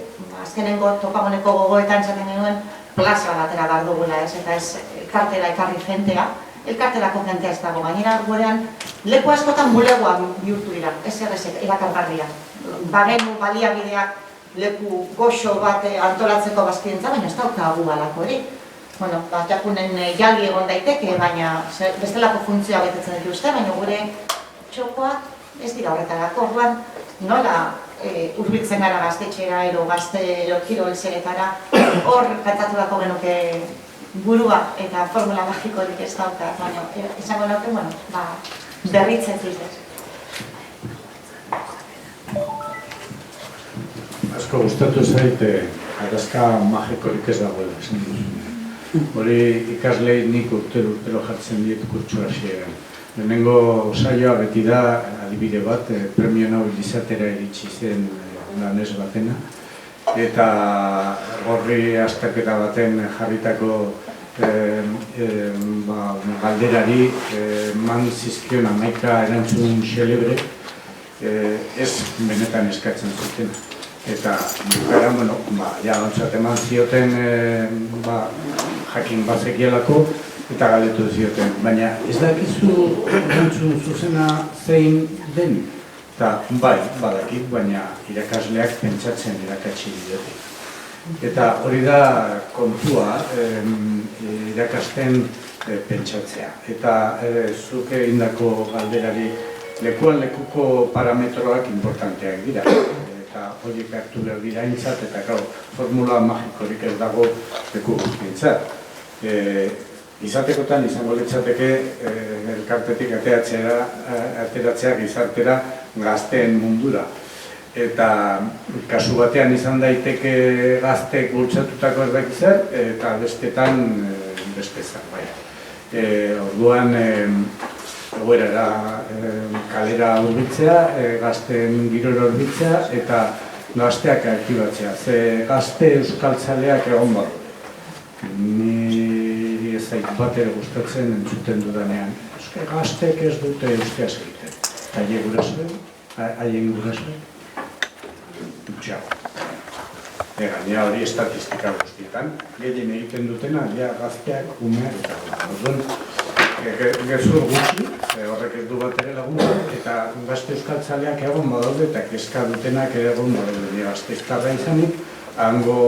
azkenengo topagoneko gogoetan zaten genuen, plaza batera behar dugula, ez? Eta ez elkartera ekarri jentea, elkarterako jentea ez dago, gainera gurean leku askotan bulegoa bihurtu dira, ez errezek, erakargarria. Bagenu baliabideak leku goxo bat antolatzeko bazkidentza, baina ez daukagu alako ere. Jakunen jalgi egon daiteke, baina bestelako funtzioa betetzen dituzte, baina gure txokoak ez dira horretarako. Orduan, nola hurbiltzen gara gaztetxera, gazte kirol zeretara, hor pentsatu dako genuke burua eta formula magikorik ez dauka, baina izango nuke, berritzen zuzez. Asko gustatu zait, adazka magikorik ez dagoela, esan duzu. Hori ikaslei nik urtero jartzen diet kurtsu hasieran. Lehenengo saioa beti da, adibide bat, premio Nobel izatera iritsi zen lanez batena. Eta horri azterketa baten jarritako galderari man zizkion 11 erantzun xelebre ez benetan eskatzen zuten. Eta bukara, gantzat eman zioten jakin bazekielako eta galdetu zioten. Baina ez dakizu erantzun zuzena zein den? Eta bai, badakit, baina irakasleak pentsatzen irakatsi diote. Eta hori da kontua, irakasten pentsatzea. Eta zuk egindako galderari lekuan lekuko parametroak importanteak dira. Eta horiek hartu behar dira aintzat, eta gau, formula magikorik ez dago leku guztientzat. Izatekotan izango litzateke elkartetik ateratzea gizartera gazteen mundura. Eta kasu batean izan daiteke gazteek bultzatutako ez dakit zer, eta bestetan beste zerbait. Orduan, egoerara kalera hurbiltzea, gazteen girora hurbiltzea eta gazteak aktibatzea. Ze gazte euskaltzaleak egon badu. Niri ez zait bat ere gustatzen entzuten dudanean. Gazteek ez dute euskaraz egiten. Haien gurasoek, gutxiago. Gainera hori estatistika guztietan, gehien egiten dutena, gazteak, umeak eta orduan, gezur gutxi, horrek ez du bat ere lagundu, eta gazte euskaltzaleak egon badaude eta kezka dutenak egon badaude. Gazte estarra izanik, hango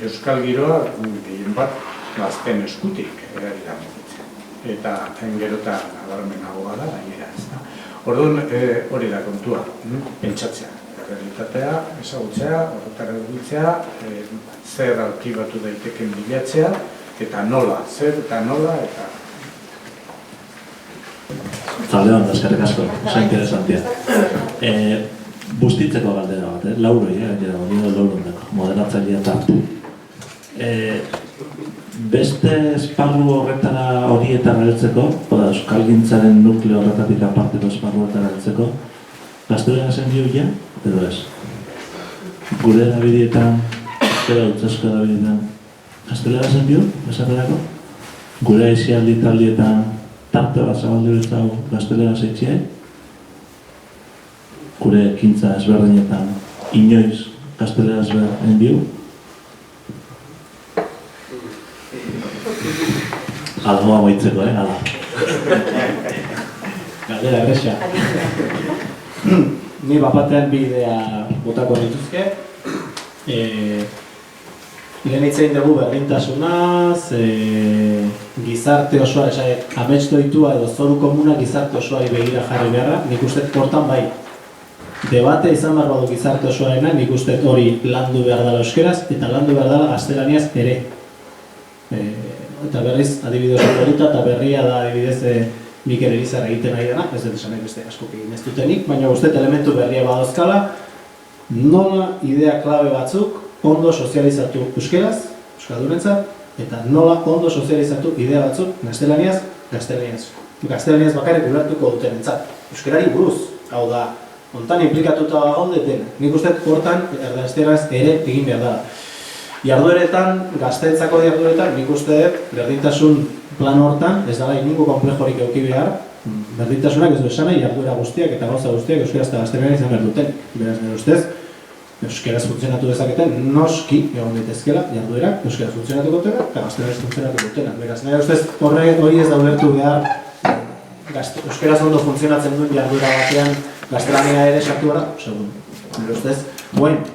euskal giroa, gehien bat, gazten eskutik erari da mugitzen. Eta gero eta nabarmenagoa da, gainera ez da. Orduan hori da kontua, pentsatzea. Realitatea, ezagutzea, horretara dugitzea, zer aktibatu daiteken bilatzea, eta nola, zer eta nola, eta... Zalde hon, eskerrik asko, oso interesantia. Bustitzeko galdera bat, lauroi, gainera, laurondako, moderatzailea tartu. Beste esparru horretara horietan heltzeko, euskalgintzaren nukleo horretatik aparteko esparru horretara heltzeko, gaztelera zen bioia, edo ez? Gure edabidietan, euskara utzasko edabidietan, gaztelera zen bio, esaterako? Gure aizialdi taldietan, tarte bat zabaldu ezdago gaztelera zeitziai? Gure ekintza ezberdinetan, inoiz gaztelera ezberdin bio? Almoa moitzeko, ala. Galdera, gresa. Ni bapatean bi idea botako dituzke. Lehen hitzein dugu berdintasunaz, gizarte osoa, amets doitua edo zoru komuna gizarte osoari begira jarri beharra, nik uste hortan bai. Debate izan behar badu gizarte osoarena, nik uste hori landu behar dela euskeraz, eta landu behar dela gaztelaniaz ere. Eta berriz, adibidez polita eta berria da adibidez Mikel Elizar egiten ari dena, ez dut esanek beste askok egin ez dutenik, baina uste elementu berria badauzkala, nola idea klabe batzuk ondo sozializatu euskeraz, euskaldurentzat, eta nola ondo sozializatu idea batzuk gaztelaniaz, gaztelaniaz bakarrik ulertuko dutenentzat. Euskerari buruz, hau da, hontan implikatuta gaude dena. Nik uste hortan erdanzteraz ere egin behar da. Jardueretan, gazteentzako jardueretan, nik uste berdintasun plan hortan, ez dala inungo komplejorik eduki behar, berdintasunak ez du esan nahi jarduera guztiak eta gauza guztiak euskeraz eta gaztelanian izan behar duten. Beraz, nire ustez, euskeraz funtzionatu dezaketen, noski egon daitezkela jarduerak, euskeraz funtzionatuko dutena eta gaztelanian funtzionatuko dutena. Beraz, nire ustez, hori ez da ulertu behar, euskeraz ondo funtzionatzen duen jarduera batean gaztelania ere sartu behar da, segun. Nire ustez,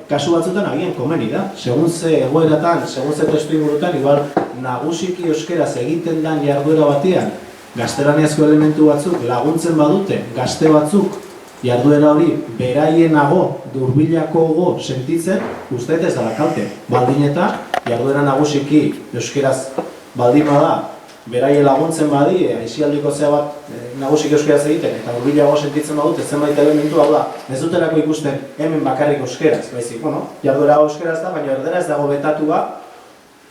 kasu batzutan agian komeni da. Segun ze egoeratan, segun ze testu ingurutan, igual nagusiki euskeraz egiten den jarduera batean, gaztelaniazko elementu batzuk laguntzen badute, gazte batzuk jarduera hori beraienago, durbilakoago sentitzen, uste ez dela kalte. Baldin eta jarduera nagusiki euskeraz baldin bada, beraie laguntzen badi, aizialdiko zea bat nagusik euskeraz egiten eta hurbilago sentitzen badute zenbait elementu, hau da, ez dutelako ikusten hemen bakarrik euskeraz, baizik, jarduera euskeraz da, baina erdera ez dago betatua,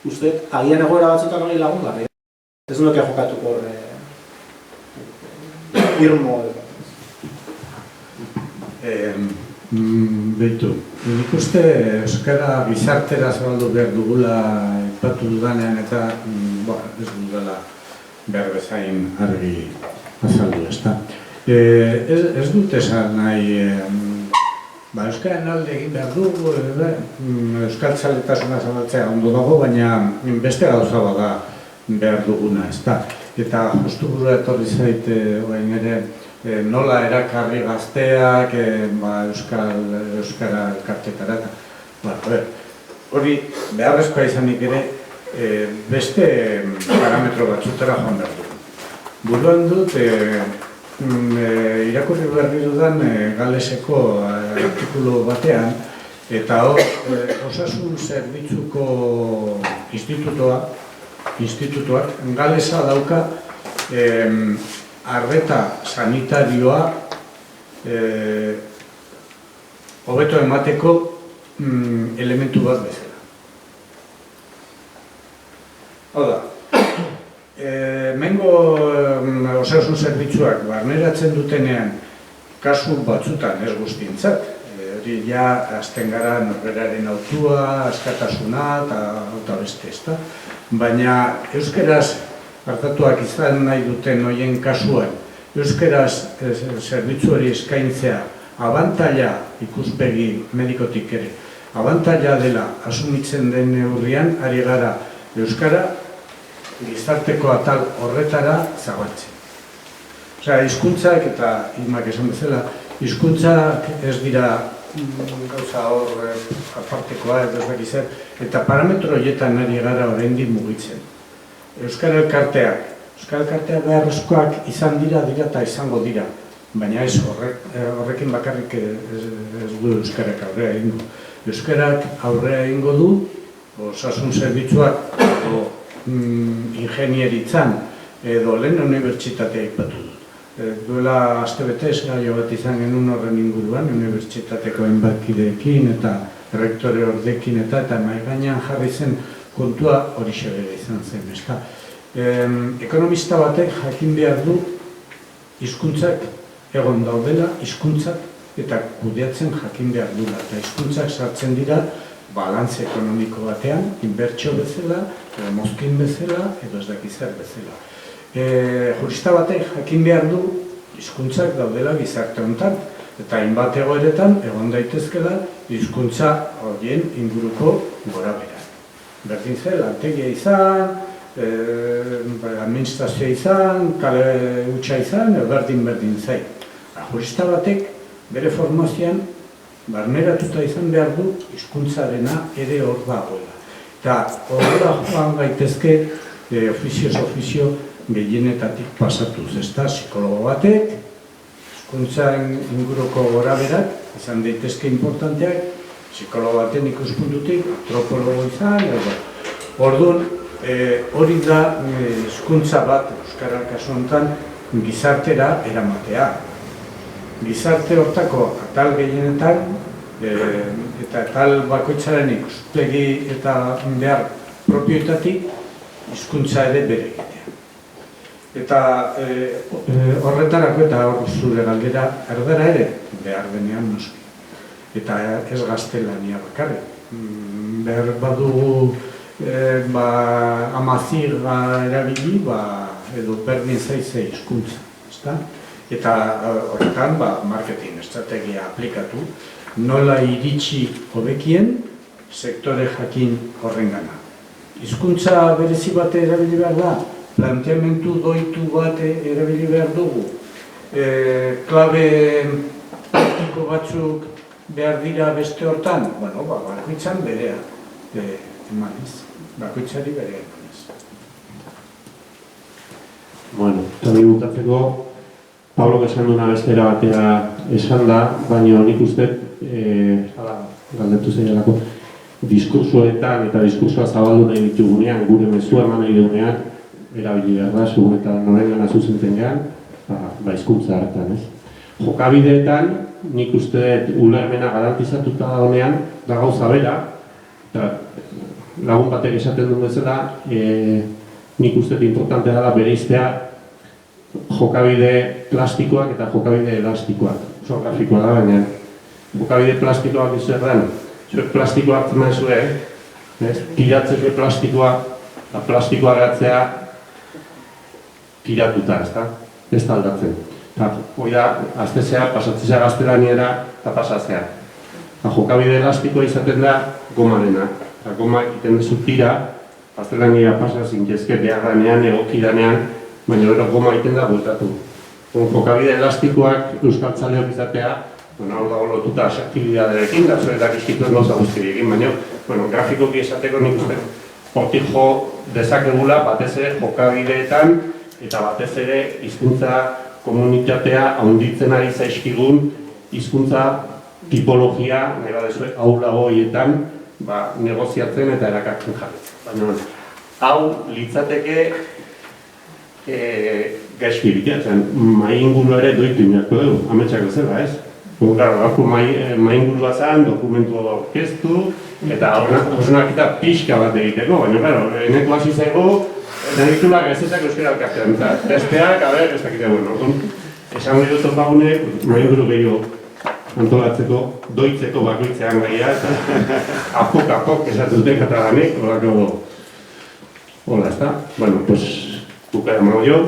uste, agian egoera batzutan hori lagungarri. Ez nuke jokatuko irmo. Beitu, nik uste euskara gizartera zabaldu behar dugula ipatu dudanean eta ez dudala behar bezain argi azaldu, ezta. Ez dut esan nahi, euskaren alde egin behar dugu, euskaltzaletasuna zabaltzea ondo dago, baina beste gauza bada behar duguna, ezta. Eta justu burua etorri zait orain ere, nola erakarri gazteak euskara elkartetara. hori beharrezkoa izanik ere beste parametro batzutara joan behar du. Buruan dut, irakurri berri dudan Galeseko artikulu batean, eta hor, osasun zerbitzuko institutuak Galesa dauka arreta sanitarioa hobeto emateko elementu bat bezala. Hau da, hemengo osasun zerbitzuak barneratzen dutenean kasu batzutan ez guztientzat. Hori ja hasten gara norberaren autua, askatasuna eta beste, ezta? Baina euskeraz hartatuak izan nahi duten horien kasuan, euskeraz zerbitzu hori eskaintzea abantaila ikuspegi medikotik ere, abantaila dela asumitzen den neurrian ari gara euskara gizarteko atal horretara zabaltzen. Osea, hizkuntzak eta Imak esan bezala, hizkuntzak ez dira gauza hor apartekoa edo ez zer, eta parametro horietan ari gara oraindik mugitzen. Euskara elkarteak beharrezkoak izan dira eta izango dira, baina ez horrekin bakarrik ez du euskarak aurrea egingo. Euskarak aurrea egingo du, osasun zerbitzuak edo ingenieritzan edo lehen unibertsitatea ipatu dut. Duela astebetez gaio bat izan genuen horren inguruan, unibertsitateko hainbatkideekin eta rektore ordekin eta mahai gainean jarri zen kontua horixe bere izan zen, ezta? Ekonomista batek jakin behar du hizkuntzak egon daudela, hizkuntzak eta kudeatzen jakin behar dula. Eta hizkuntzak sartzen dira balantze ekonomiko batean, inbertsio bezala, edo mozkin bezala, edo ez daki zer bezala. Jurista batek jakin behar du hizkuntzak daudela gizarte honetan, eta hainbat egoeretan egon daitezkela hizkuntza horien inguruko gorabehera. Berdin zen, lantegia izan, administrazioa izan, kale hutsa izan, edo berdin zain. Jurista batek bere formazioan barneratuta izan behar du hizkuntzarena ere hor dagoela. Eta horrela joan gaitezke ofizio gehienetatik pasatuz, ezta psikologo batek, hizkuntzaren inguruko goraberak izan daitezke importanteak, psikologo baten ikuspuntutik, antropologo izan, orduan, hori da hizkuntza bat, euskara kasu honetan, gizartera eramatea. Gizarte hortako atal gehienetan, eta atal bakoitzaren ikuspegi eta behar propioetatik, hizkuntza ere bere egitea. Eta horretarako eta hor zure galdera erdara ere behar denean noski. Eta ez gaztelania bakarrik. Behar badugu amazirga erabili edo berdin zaize hizkuntza. Eta horretan marketing estrategia aplikatu, nola iritsi hobekien sektore jakin horrengana. Hizkuntza berezi bat erabili behar da, planteamendu doitu bat erabili behar dugu, klabe praktiko batzuk behar dira beste hortan, bakoitzan berea emanez, bakoitzari berea emanez. Bueno, eta bi bukatzeko, Pablo esan duena bestera batea esan da, baina nik uste, galdetu zeialako, diskursoetan eta diskursoa zabaldu nahi ditugunean, gure mezua eman nahi dugunean, erabili behar da, segun eta norengana zuzentenean, hizkuntza hartan, ez? Jokabideetan, nik uste ulermena garantizatuta dagoenean, da gauza bera, eta lagun batek esaten duen bezala, nik uste importantea da bereiztea jokabide plastikoak eta jokabide elastikoak. Oso grafikoa da, baina jokabide plastikoak izerran, zuek plastikoa hartzen maizue, tiratzeko plastikoa, eta plastikoa gatzea tiratuta, ez da aldatzen. Hoi da, aztezea, pasatzea gaztelaniera eta pasatzea. Jokabide elastikoa izaten da gomarena. Goma egiten dezu tira, gaztelaniera pasa zintzezke behar danean, egokidanean, baina gero goma egiten da bueltatu. Jokabide elastikoak euskaltzaleok izatea, hau dago lotuta aktibidaderekin, da zuetak izkituen gauza guztiriekin, baina bueno, grafikoki esateko nik uste, hortik jo dezakegula batez ere jokabideetan eta batez ere hizkuntza komunitatea handitzen ari zaizkigun hizkuntza tipologia, nera dezue, aulago horietan negoziatzen eta erakartzen jarri. Baina, hau litzateke gaizki bilatzen, mai inguru ere doitu inako dugu, ametsak bezala, ez? Gaurko mai ingurua zen, dokumentu aurkeztu, eta horrenak eta pixka bat egiteko, baina, eneko hasi zego, nahitula gazetak euskara alkatean, eta testeak, ez dakite, esan gero topagunek, mai inguru gehiago antolatzeko, doitzeko bakoitzean gaia, apok esatute katalanek, horako, hola, ez da? Bueno, pues, bukara mago jo,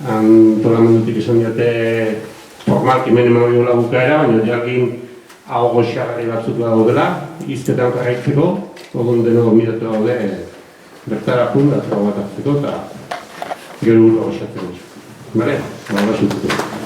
antolamendutik izan diate formalki mene mago jola bukaera, baina jakin hau goxarri batzuk dago dela, izketan jarraitzeko, ogun deno miratu daude bertara jun, bat hartzeko, eta gero urra goxatzen. Bale? Baina zutuko.